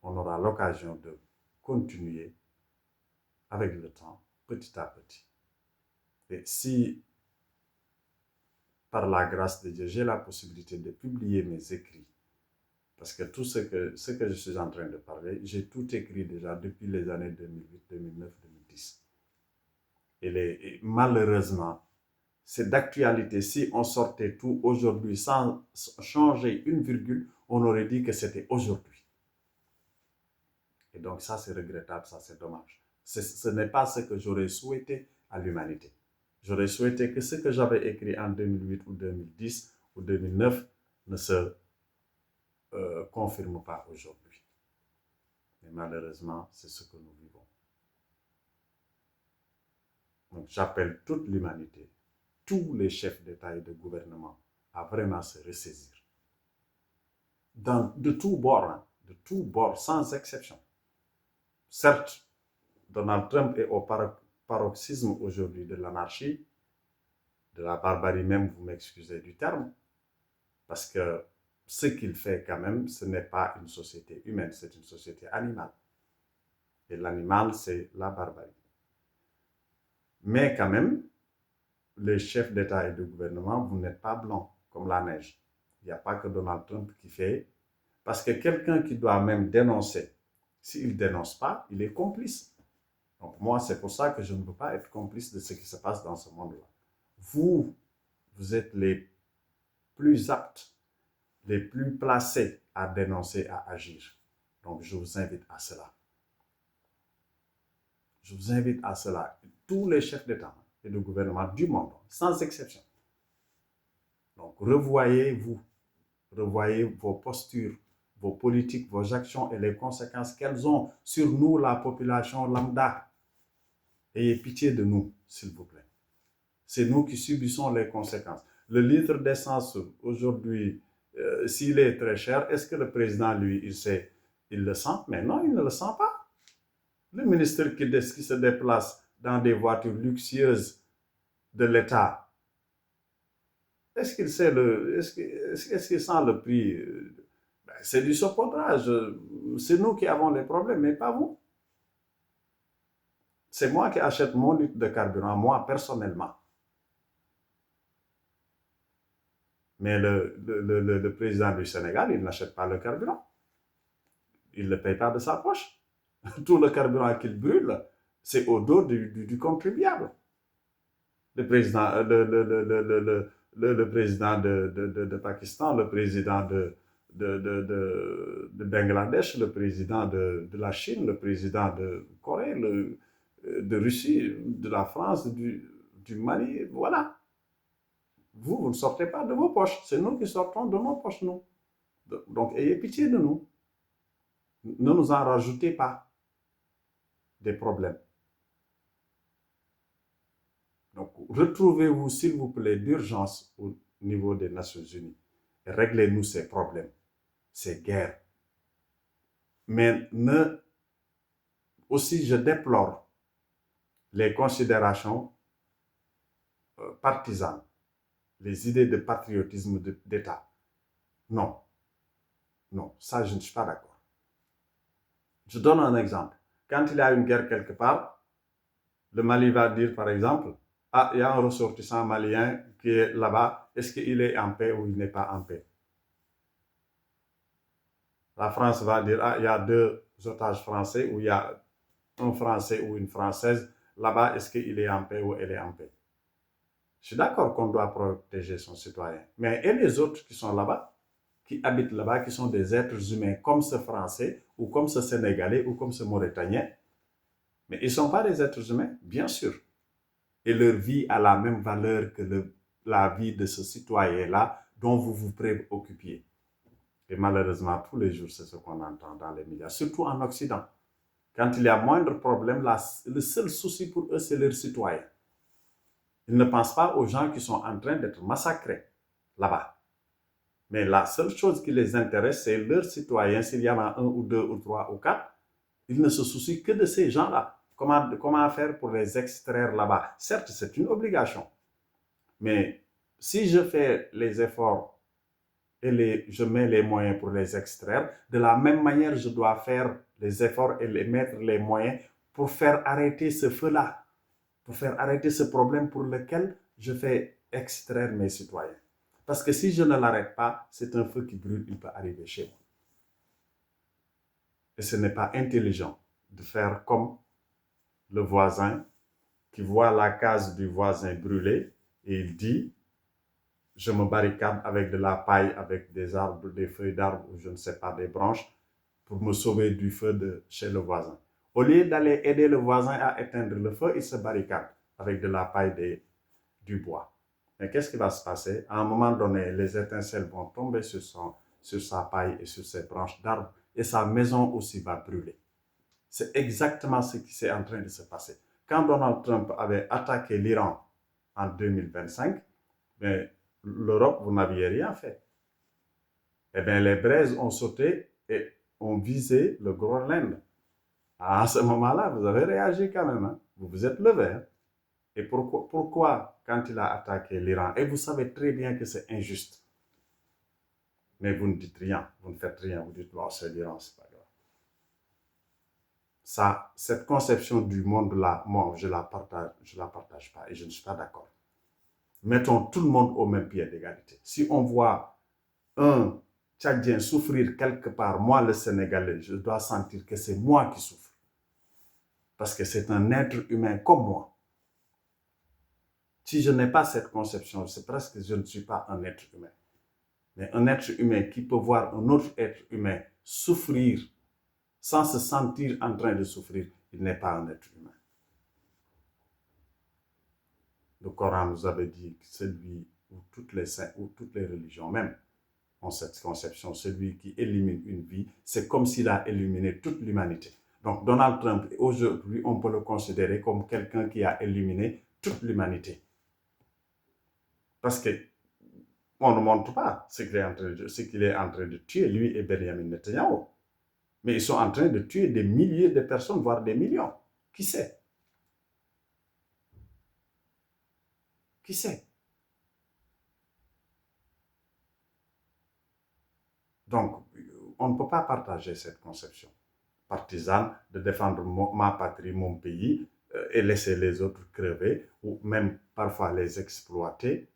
On aura l'occasion de continuer avec le temps, petit à petit. Et si, par la grâce de Dieu, j'ai la possibilité de publier mes écrits, parce que tout ce que je suis en train de parler, j'ai tout écrit déjà depuis les années 2008, 2009, 2010. Et malheureusement, c'est d'actualité. Si on sortait tout aujourd'hui sans changer une virgule, on aurait dit que c'était aujourd'hui. Et donc ça, c'est regrettable, ça, c'est dommage. Ce n'est pas ce que j'aurais souhaité à l'humanité. J'aurais souhaité que ce que j'avais écrit en 2008 ou 2010 ou 2009 ne se confirme pas aujourd'hui. Mais malheureusement, c'est ce que nous vivons. Donc j'appelle toute l'humanité, tous les chefs d'État et de gouvernement à vraiment se ressaisir. De tous bords, sans exception. Certes, Donald Trump est au paroxysme aujourd'hui de l'anarchie, de la barbarie même, vous m'excusez du terme, parce que ce qu'il fait quand même, ce n'est pas une société humaine, c'est une société animale. Et l'animal, c'est la barbarie. Mais quand même, les chefs d'État et de gouvernement, vous n'êtes pas blancs comme la neige. Il n'y a pas que Donald Trump qui fait, parce que quelqu'un qui doit même dénoncer, s'il ne dénonce pas, il est complice. Donc moi, c'est pour ça que je ne veux pas être complice de ce qui se passe dans ce monde-là. Vous êtes les plus aptes, les plus placés à dénoncer, à agir. Donc je vous invite à cela. Je vous invite à cela. Tous les chefs d'État et de gouvernement du monde, sans exception. Donc revoyez-vous, revoyez vos postures, vos politiques, vos actions et les conséquences qu'elles ont sur nous, la population lambda. Ayez pitié de nous, s'il vous plaît. C'est nous qui subissons les conséquences. Le litre d'essence, aujourd'hui, s'il est très cher, est-ce que le président, lui, il le sent? Mais non, il ne le sent pas. Le ministre qui se déplace dans des voitures luxueuses de l'État, est-ce qu'il sait est-ce qu'il sent le prix? C'est du saupoudrage. C'est nous qui avons les problèmes, mais pas vous. C'est moi qui achète mon litre de carburant, moi, personnellement. Mais le président du Sénégal, il n'achète pas le carburant. Il ne le paye pas de sa poche. Tout le carburant qu'il brûle, c'est au dos du contribuable. Le président, le président de Pakistan, le président de Bangladesh, le président de la Chine, le président de Corée, de Russie, de la France, du Mali, voilà. Vous ne sortez pas de vos poches. C'est nous qui sortons de nos poches, nous. Donc, ayez pitié de nous. Ne nous en rajoutez pas des problèmes. Donc, retrouvez-vous, s'il vous plaît, d'urgence au niveau des Nations Unies. Et réglez-nous ces problèmes, ces guerres. Mais aussi, je déplore les considérations partisanes, les idées de patriotisme d'État. Non. Non, ça, je ne suis pas d'accord. Je donne un exemple. Quand il y a une guerre quelque part, le Mali va dire, par exemple, ah, il y a un ressortissant malien qui est là-bas, est-ce qu'il est en paix ou il n'est pas en paix? La France va dire, ah, il y a 2 otages français ou il y a un Français ou une Française. Là-bas, est-ce qu'il est en paix ou elle est en paix? Je suis d'accord qu'on doit protéger son citoyen. Mais et les autres qui sont là-bas, qui habitent là-bas, qui sont des êtres humains comme ce Français ou comme ce Sénégalais ou comme ce Mauritanien, mais ils ne sont pas des êtres humains, bien sûr. Et leur vie a la même valeur que la vie de ce citoyen-là dont vous vous préoccupiez. Et malheureusement, tous les jours, c'est ce qu'on entend dans les médias, surtout en Occident. Quand il y a moindre problème, le seul souci pour eux, c'est leurs citoyens. Ils ne pensent pas aux gens qui sont en train d'être massacrés là-bas. Mais la seule chose qui les intéresse, c'est leurs citoyens. S'il y en a 1 ou 2 ou 3 ou 4, ils ne se soucient que de ces gens-là. Comment faire pour les extraire là-bas? Certes, c'est une obligation. Mais si je fais les efforts et je mets les moyens pour les extraire, de la même manière, je dois faire les efforts et mettre les moyens pour faire arrêter ce feu-là, pour faire arrêter ce problème pour lequel je fais extraire mes citoyens. Parce que si je ne l'arrête pas, c'est un feu qui brûle, il peut arriver chez moi. Et ce n'est pas intelligent de faire comme le voisin qui voit la case du voisin brûler et il dit, je me barricade avec de la paille, avec des arbres, des feuilles d'arbres ou je ne sais pas, des branches pour me sauver du feu de chez le voisin. Au lieu d'aller aider le voisin à éteindre le feu, il se barricade avec de la paille et du bois. Mais qu'est-ce qui va se passer? À un moment donné, les étincelles vont tomber sur sa paille et sur ses branches d'arbres et sa maison aussi va brûler. C'est exactement ce qui est en train de se passer. Quand Donald Trump avait attaqué l'Iran en 2025, mais l'Europe, vous n'aviez rien fait. Eh bien, les braises ont sauté et ont visé le Groenland. À ce moment-là, vous avez réagi quand même. Hein? Vous vous êtes levé. Hein? Et pourquoi, quand il a attaqué l'Iran, et vous savez très bien que c'est injuste, mais vous ne dites rien, vous ne faites rien, vous dites, bon, c'est l'Iran, c'est pas grave. Ça, cette conception du monde-là, moi, je la partage pas et je ne suis pas d'accord. Mettons tout le monde au même pied d'égalité. Si on voit un Tchadien souffrir quelque part, moi, le Sénégalais, je dois sentir que c'est moi qui souffre. Parce que c'est un être humain comme moi. Si je n'ai pas cette conception, c'est presque que je ne suis pas un être humain. Mais un être humain qui peut voir un autre être humain souffrir sans se sentir en train de souffrir, il n'est pas un être humain. Le Coran nous avait dit que celui où toutes les saints, ou toutes les religions même ont cette conception, celui qui élimine une vie, c'est comme s'il a éliminé toute l'humanité. Donc Donald Trump, aujourd'hui, on peut le considérer comme quelqu'un qui a éliminé toute l'humanité. Parce que on ne montre pas ce qu'il est en train de tuer, lui et Benjamin Netanyahu. Mais ils sont en train de tuer des milliers de personnes, voire des millions. Qui sait? Qui sait? Donc, on ne peut pas partager cette conception partisane de défendre ma patrie, mon pays, et laisser les autres crever, ou même parfois les exploiter,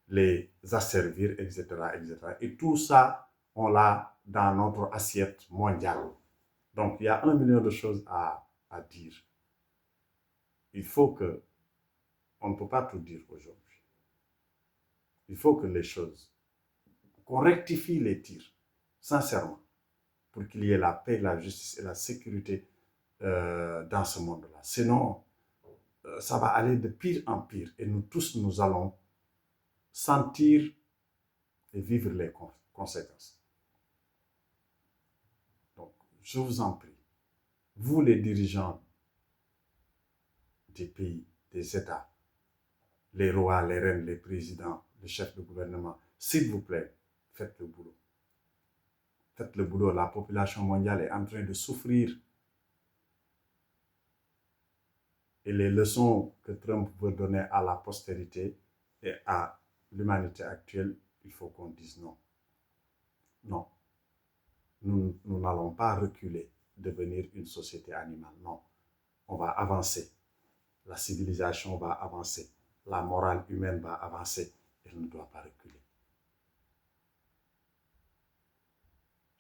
les asservir, etc., etc. Et tout ça, on l'a dans notre assiette mondiale. Donc, il y a 1 million de choses à dire. Il faut que, on ne peut pas tout dire aujourd'hui. Il faut que les choses, qu'on rectifie les tirs, sincèrement, pour qu'il y ait la paix, la justice et la sécurité dans ce monde-là. Sinon, ça va aller de pire en pire et nous tous, nous allons sentir et vivre les conséquences. Donc, je vous en prie, vous les dirigeants des pays, des États, les rois, les reines, les présidents, les chefs de gouvernement, s'il vous plaît, faites le boulot. Faites le boulot. La population mondiale est en train de souffrir. Et les leçons que Trump veut donner à la postérité et à l'humanité actuelle, il faut qu'on dise non. Non. Nous n'allons pas reculer, devenir une société animale. Non. On va avancer. La civilisation va avancer. La morale humaine va avancer. Elle ne doit pas reculer.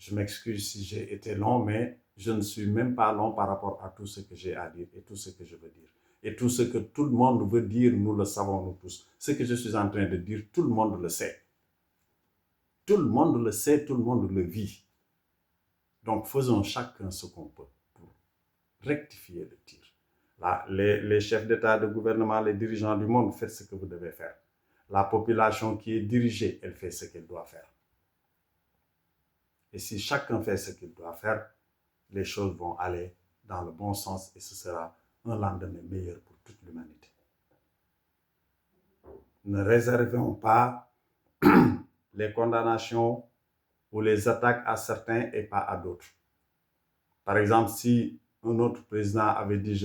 Je m'excuse si j'ai été long, mais je ne suis même pas long par rapport à tout ce que j'ai à dire et tout ce que je veux dire. Et tout ce que tout le monde veut dire, nous le savons, nous tous. Ce que je suis en train de dire, tout le monde le sait. Tout le monde le sait, tout le monde le vit. Donc faisons chacun ce qu'on peut pour rectifier le tir. Là, les chefs d'État, de gouvernement, les dirigeants du monde, faites ce que vous devez faire. La population qui est dirigée, elle fait ce qu'elle doit faire. Et si chacun fait ce qu'il doit faire, les choses vont aller dans le bon sens et ce sera un lendemain meilleur pour toute l'humanité. Ne réservons pas les condamnations ou les attaques à certains et pas à d'autres. Par exemple, si un autre président avait dit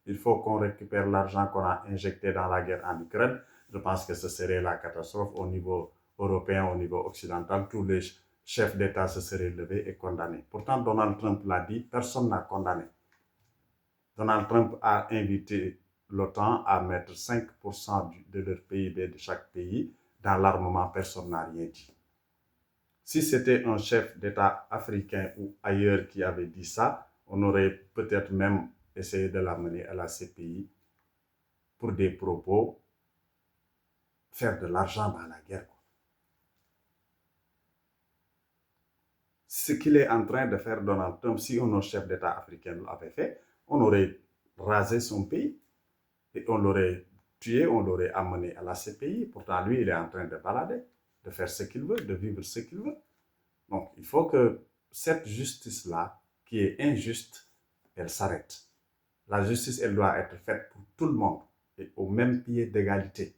il faut qu'on récupère l'argent qu'on a injecté dans la guerre en Ukraine, je pense que ce serait la catastrophe au niveau européen, au niveau occidental. Tous les chefs d'État se seraient levés et condamnés. Pourtant, Donald Trump l'a dit, personne n'a condamné. Donald Trump a invité l'OTAN à mettre 5% de leur PIB de chaque pays dans l'armement, personne n'a rien dit. Si c'était un chef d'État africain ou ailleurs qui avait dit ça, on aurait peut-être même essayé de l'amener à la CPI pour des propos, faire de l'argent dans la guerre. Ce qu'il est en train de faire Donald Trump, si un autre chef d'État africain l'avait fait, on aurait rasé son pays et on l'aurait tué, on l'aurait amené à la CPI. Pourtant, lui, il est en train de balader, de faire ce qu'il veut, de vivre ce qu'il veut. Donc, il faut que cette justice-là, qui est injuste, elle s'arrête. La justice, elle doit être faite pour tout le monde et au même pied d'égalité.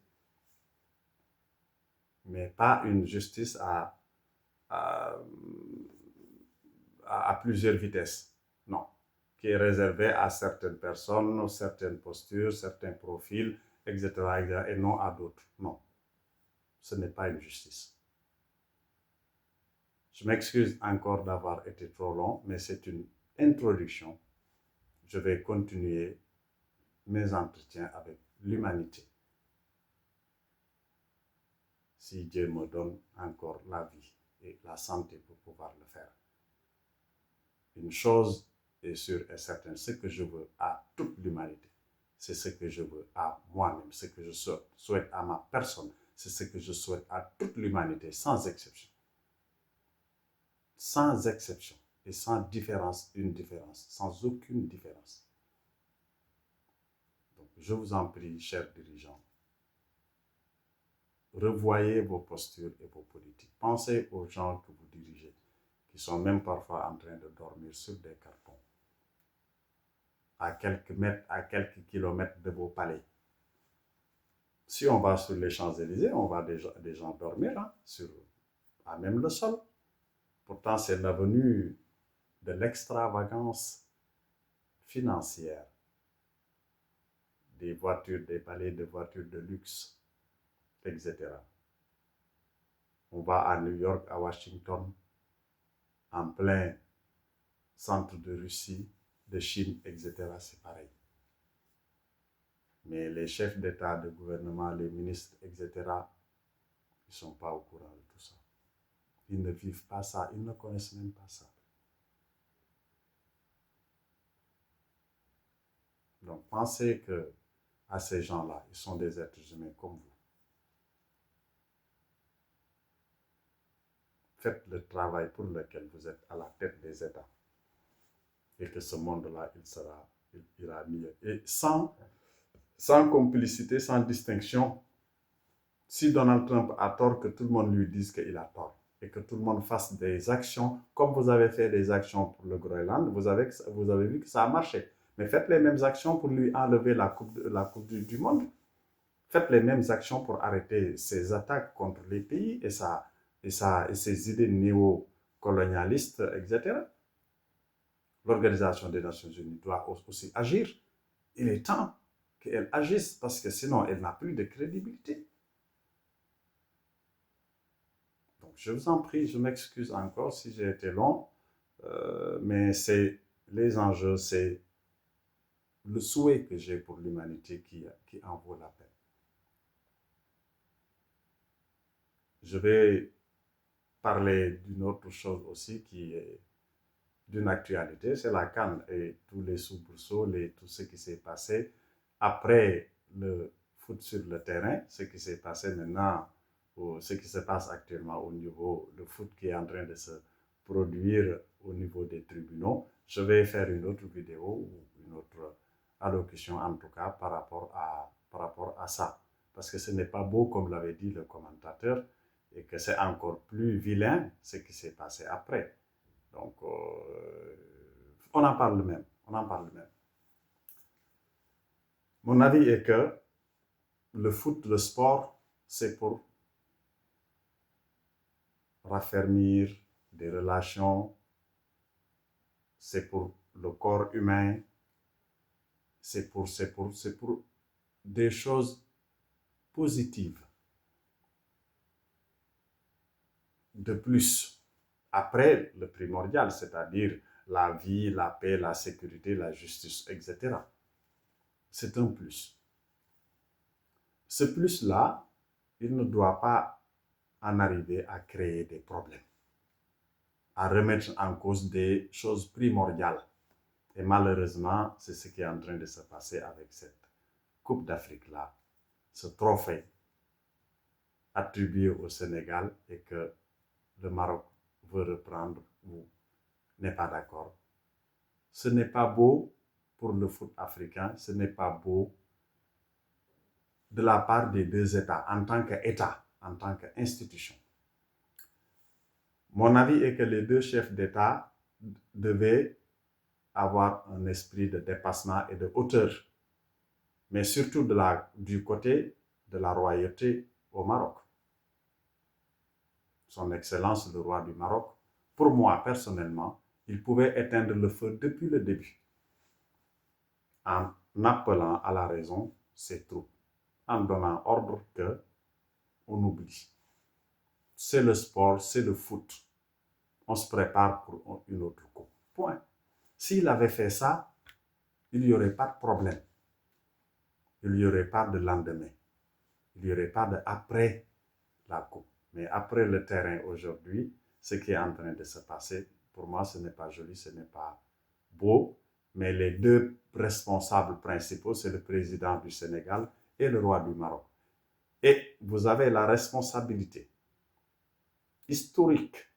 Mais pas une justice à, à plusieurs vitesses. Non. Qui est réservée à certaines personnes, certaines postures, certains profils, etc. et non à d'autres. Non. Ce n'est pas une justice. Je m'excuse encore d'avoir été trop long, mais c'est une introduction. Je vais continuer mes entretiens avec l'humanité. Si Dieu me donne encore la vie et la santé pour pouvoir le faire. Une chose est sûre et certaine, ce que je veux à toute l'humanité, c'est ce que je veux à moi-même, ce que je souhaite à ma personne, c'est ce que je souhaite à toute l'humanité, sans exception. Sans exception et sans différence, une différence, sans aucune différence. Donc, je vous en prie, chers dirigeants, revoyez vos postures et vos politiques. Pensez aux gens que vous dirigez, qui sont même parfois en train de dormir sur des cartons, à quelques mètres, à quelques kilomètres de vos palais. Si on va sur les Champs-Élysées, on voit des gens dormir à même le sol. Pourtant, c'est l'avenue de l'extravagance financière. Des voitures, des palais de voitures de luxe, etc. On va à New York, à Washington, en plein centre de Russie, de Chine, etc. C'est pareil. Mais les chefs d'État, de gouvernement, les ministres, etc., ils ne sont pas au courant de tout ça. Ils ne vivent pas ça, ils ne connaissent même pas ça. Donc pensez que à ces gens-là, ils sont des êtres humains comme vous. Faites le travail pour lequel vous êtes à la tête des États. Et que ce monde-là, il ira mieux. Et sans complicité, sans distinction, si Donald Trump a tort, que tout le monde lui dise qu'il a tort. Et que tout le monde fasse des actions, comme vous avez fait des actions pour le Groenland, vous avez vu que ça a marché. Mais faites les mêmes actions pour lui enlever la coupe du monde. Faites les mêmes actions pour arrêter ses attaques contre les pays et ses idées néocolonialistes, etc. L'Organisation des Nations Unies doit aussi agir. Il est temps qu'elle agisse parce que sinon elle n'a plus de crédibilité. Donc je vous en prie, je m'excuse encore si j'ai été long, mais c'est les enjeux, c'est le souhait que j'ai pour l'humanité qui en vaut la peine. Je vais parler d'une autre chose aussi qui est d'une actualité, c'est la CAN et tous les soubresauts, tout ce qui s'est passé après le foot sur le terrain, ce qui s'est passé maintenant, ou ce qui se passe actuellement au niveau du foot qui est en train de se produire au niveau des tribunaux. Je vais faire une autre vidéo ou une autre allocution en tout cas par rapport à ça. Parce que ce n'est pas beau comme l'avait dit le commentateur et que c'est encore plus vilain ce qui s'est passé après. Donc, on en parle même. On en parle même. Mon avis est que le foot, le sport, c'est pour raffermir des relations, c'est pour le corps humain, c'est pour des choses positives. De plus, après le primordial, c'est-à-dire la vie, la paix, la sécurité, la justice, etc. C'est un plus. Ce plus-là, il ne doit pas en arriver à créer des problèmes, à remettre en cause des choses primordiales. Et malheureusement, c'est ce qui est en train de se passer avec cette Coupe d'Afrique-là, ce trophée attribué au Sénégal et que le Maroc veut reprendre ou n'est pas d'accord. Ce n'est pas beau pour le foot africain, ce n'est pas beau de la part des deux États, en tant qu'État, en tant qu'institution. Mon avis est que les deux chefs d'État devaient avoir un esprit de dépassement et de hauteur, mais surtout du côté de la royauté au Maroc. Son Excellence, le roi du Maroc, pour moi personnellement, il pouvait éteindre le feu depuis le début, en appelant à la raison ses troupes, en donnant ordre qu'on oublie. C'est le sport, c'est le foot. On se prépare pour une autre coupe. Point. S'il avait fait ça, il n'y aurait pas de problème. Il n'y aurait pas de lendemain. Il n'y aurait pas d'après la coupe. Mais après le terrain aujourd'hui, ce qui est en train de se passer, pour moi, ce n'est pas joli, ce n'est pas beau. Mais les deux responsables principaux, c'est le président du Sénégal et le roi du Maroc. Et vous avez la responsabilité historique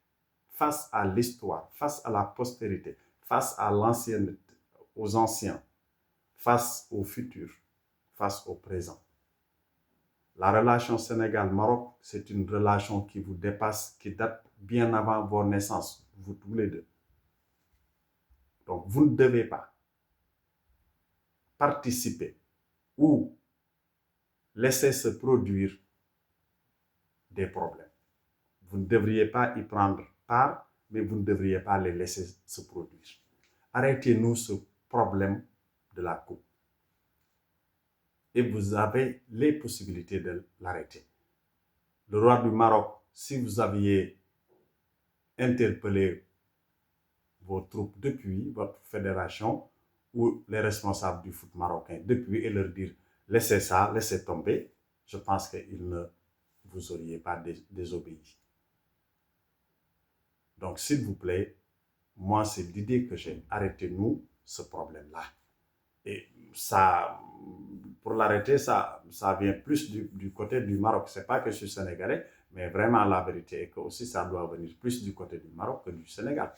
face à l'histoire, face à la postérité, face à l'ancienneté, aux anciens, face au futur, face au présent. La relation Sénégal-Maroc, c'est une relation qui vous dépasse, qui date bien avant vos naissances, vous tous les deux. Donc, vous ne devez pas participer ou laisser se produire des problèmes. Vous ne devriez pas y prendre part, mais vous ne devriez pas les laisser se produire. Arrêtez-nous ce problème de la coupe. Et vous avez les possibilités de l'arrêter. Le roi du Maroc, si vous aviez interpellé vos troupes depuis votre fédération ou les responsables du foot marocain depuis et leur dire laissez ça, laissez tomber, je pense qu'ils ne vous auriez pas désobéi. Donc s'il vous plaît, moi c'est l'idée que j'ai. Arrêtez-nous ce problème-là. Et ça, pour l'arrêter, ça vient plus du côté du Maroc. C'est pas que je suis sénégalais, mais vraiment la vérité est que aussi ça doit venir plus du côté du Maroc que du Sénégal.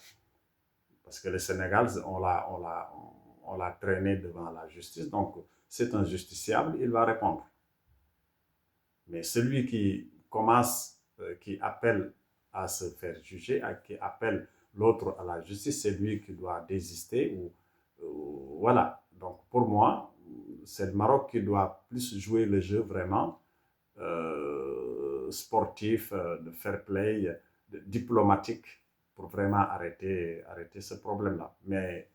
Parce que le Sénégal, on l'a traîné devant la justice, donc c'est un justiciable, il va répondre. Mais celui qui commence, qui appelle à se faire juger, qui appelle l'autre à la justice, c'est lui qui doit désister. Voilà. Donc pour moi, c'est le Maroc qui doit plus jouer le jeu vraiment sportif, de fair play, diplomatique, pour vraiment arrêter ce problème-là. Mais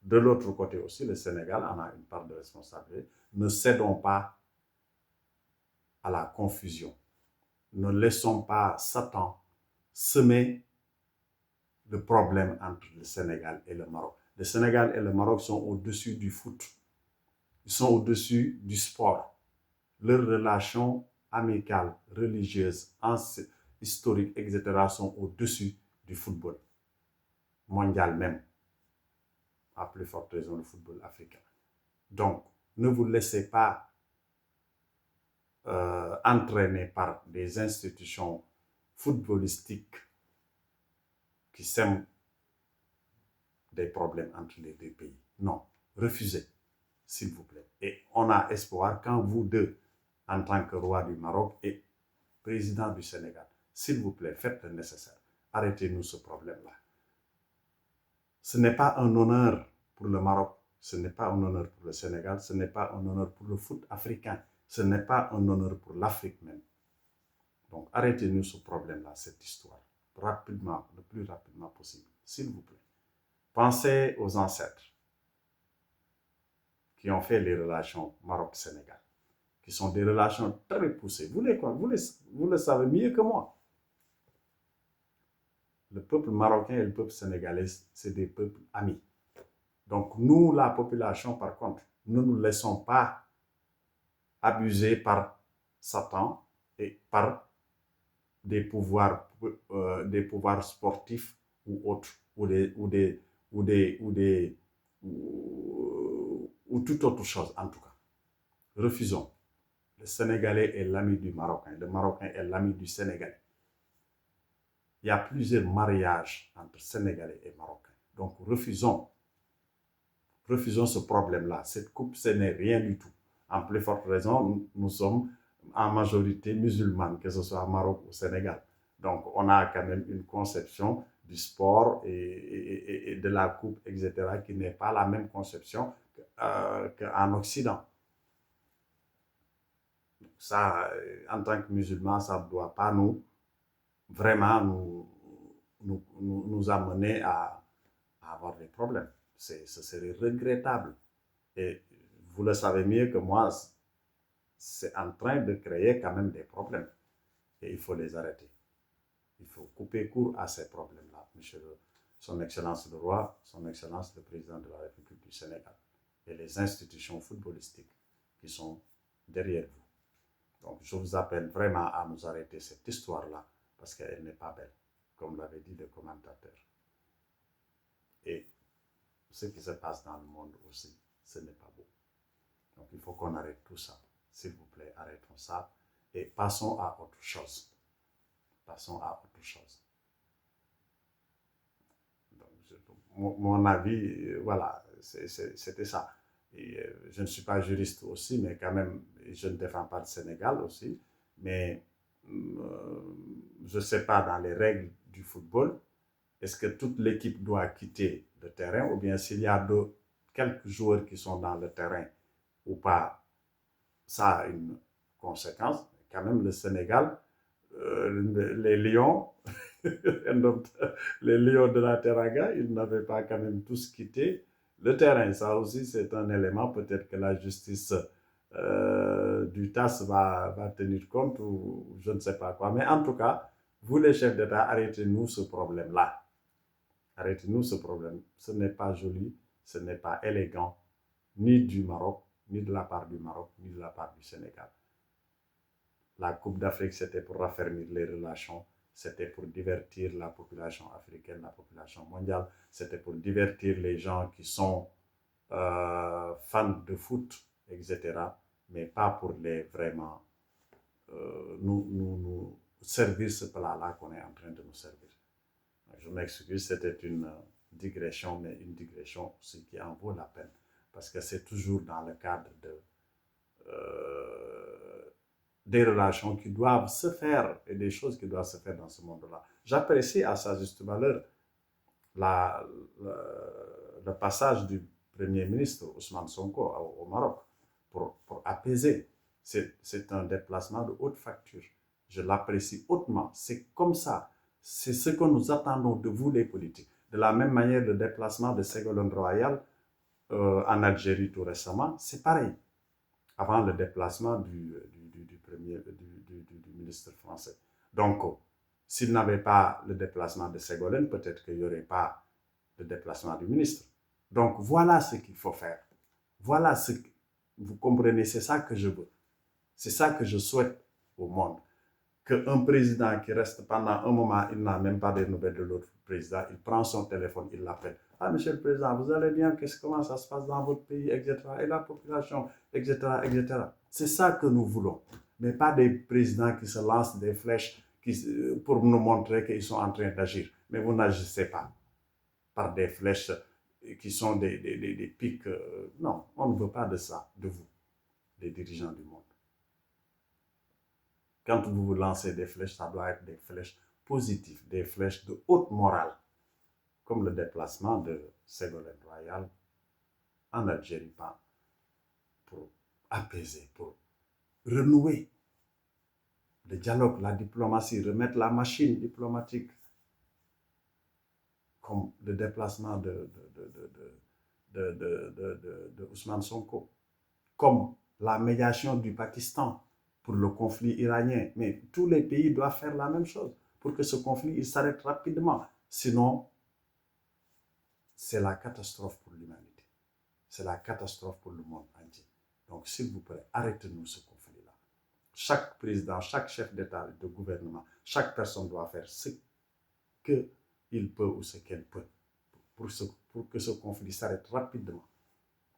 de l'autre côté aussi, le Sénégal en a une part de responsabilité. Ne cédons pas à la confusion. Ne laissons pas Satan semer le problème entre le Sénégal et le Maroc. Le Sénégal et le Maroc sont au-dessus du foot. Ils sont au-dessus du sport. Leur relation amicale, religieuse, historiques, etc., sont au-dessus du football mondial même, à plus forte raison le football africain. Donc, ne vous laissez pas entraîner par des institutions footballistiques qui sèment des problèmes entre les deux pays. Non, refusez, s'il vous plaît. Et on a espoir quand vous deux, en tant que roi du Maroc et président du Sénégal, s'il vous plaît, faites le nécessaire. Arrêtez-nous ce problème-là. Ce n'est pas un honneur pour le Maroc, ce n'est pas un honneur pour le Sénégal, ce n'est pas un honneur pour le foot africain, ce n'est pas un honneur pour l'Afrique même. Donc arrêtez-nous ce problème-là, cette histoire, rapidement, le plus rapidement possible, s'il vous plaît. Pensez aux ancêtres qui ont fait les relations Maroc-Sénégal, qui sont des relations très poussées. Vous le savez mieux que moi. Le peuple marocain et le peuple sénégalais, c'est des peuples amis. Donc nous, la population, par contre, ne nous laissons pas abuser par Satan et par des pouvoirs sportifs ou autres, ou toute autre chose, en tout cas. Refusons. Le Sénégalais est l'ami du Marocain, le Marocain est l'ami du Sénégalais. Il y a plusieurs mariages entre Sénégalais et Marocains. Donc refusons ce problème-là. Cette coupe, ce n'est rien du tout. En plus forte raison, nous sommes en majorité musulmane, que ce soit au Maroc ou au Sénégal. Donc on a quand même une conception du sport et de la coupe, etc., qui n'est pas la même conception qu'en Occident. Ça, en tant que musulmans, ça ne doit pas vraiment nous amener à avoir des problèmes. Ce serait regrettable. Et vous le savez mieux que moi, c'est en train de créer quand même des problèmes. Et il faut les arrêter. Il faut couper court à ces problèmes-là, Son Excellence le Roi, Son Excellence le Président de la République du Sénégal et les institutions footballistiques qui sont derrière vous. Donc je vous appelle vraiment à nous arrêter cette histoire-là parce qu'elle n'est pas belle, comme l'avait dit le commentateur. Et ce qui se passe dans le monde aussi, ce n'est pas beau. Donc il faut qu'on arrête tout ça. S'il vous plaît, arrêtons ça et passons à autre chose. Passons à autre chose. Donc, mon avis, voilà, c'était ça. Et, je ne suis pas juriste aussi, mais quand même, je ne défends pas le Sénégal aussi. Mais je ne sais pas, dans les règles du football, est-ce que toute l'équipe doit quitter le terrain ou bien s'il y a quelques joueurs qui sont dans le terrain ou pas, ça a une conséquence. Quand même, le Sénégal, les Lions, les Lions de la Teranga, ils n'avaient pas quand même tous quitté le terrain. Ça aussi, c'est un élément, peut-être que la justice du TAS va tenir compte ou je ne sais pas quoi. Mais en tout cas, vous les chefs d'État, arrêtez-nous ce problème-là. Arrêtez-nous ce problème. Ce n'est pas joli, ce n'est pas élégant, ni du Maroc, ni de la part du Maroc, ni de la part du Sénégal. La Coupe d'Afrique, c'était pour raffermir les relations, c'était pour divertir la population africaine, la population mondiale, c'était pour divertir les gens qui sont fans de foot, etc., mais pas pour les vraiment nous servir ce plat-là qu'on est en train de nous servir. Je m'excuse, c'était une digression, mais une digression aussi qui en vaut la peine, parce que c'est toujours dans le cadre des relations qui doivent se faire et des choses qui doivent se faire dans ce monde-là. J'apprécie à sa juste valeur le passage du Premier ministre Ousmane Sonko au Maroc pour apaiser. C'est un déplacement de haute facture. Je l'apprécie hautement. C'est comme ça. C'est ce que nous attendons de vous, les politiques. De la même manière, le déplacement de Ségolène Royal en Algérie tout récemment, c'est pareil. Avant le déplacement du ministre français. Donc, s'il n'avait pas le déplacement de Ségolène, peut-être qu'il n'y aurait pas le déplacement du ministre. Donc, voilà ce qu'il faut faire. Voilà ce que vous comprenez, c'est ça que je veux. C'est ça que je souhaite au monde. qu'un président qui reste pendant un moment, il n'a même pas de nouvelles de l'autre président, il prend son téléphone, il l'appelle. Ah, monsieur le président, vous allez bien, comment ça se passe dans votre pays, etc. Et la population, etc., etc. C'est ça que nous voulons. Mais pas des présidents qui se lancent des flèches pour nous montrer qu'ils sont en train d'agir. Mais vous n'agissez pas par des flèches qui sont des pics. Non, on ne veut pas de ça, de vous, les dirigeants du monde. Quand vous vous lancez des flèches, ça doit être des flèches positives, des flèches de haute morale, comme le déplacement de Ségolène Royal en Algérie pour apaiser, pour renouer le dialogue, la diplomatie, remettre la machine diplomatique, comme le déplacement de Ousmane Sonko, comme la médiation du Pakistan pour le conflit iranien. Mais tous les pays doivent faire la même chose pour que ce conflit il s'arrête rapidement. Sinon, c'est la catastrophe pour l'humanité. C'est la catastrophe pour le monde entier. Donc, s'il vous plaît, arrêtez-nous ce conflit-là. Chaque président, chaque chef d'État, de gouvernement, chaque personne doit faire ce qu'il peut ou ce qu'elle peut pour que ce conflit s'arrête rapidement.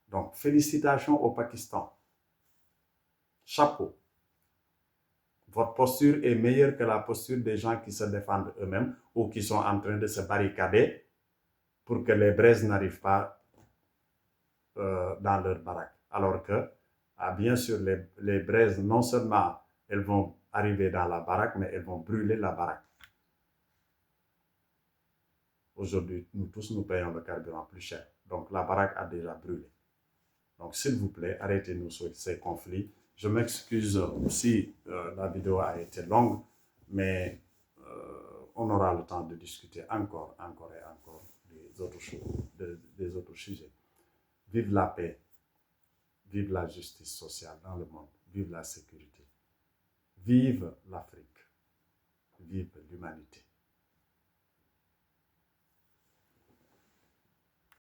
Donc, félicitations au Pakistan. Chapeau. Votre posture est meilleure que la posture des gens qui se défendent eux-mêmes ou qui sont en train de se barricader pour que les braises n'arrivent pas dans leur baraque. Alors que, bien sûr, les braises, non seulement elles vont arriver dans la baraque, mais elles vont brûler la baraque. Aujourd'hui, nous tous, nous payons le carburant plus cher. Donc, la baraque a déjà brûlé. Donc, s'il vous plaît, arrêtez-nous ces conflits. Je m'excuse si la vidéo a été longue, mais on aura le temps de discuter encore et encore des autres sujets. Vive la paix, vive la justice sociale dans le monde, vive la sécurité, vive l'Afrique, vive l'humanité.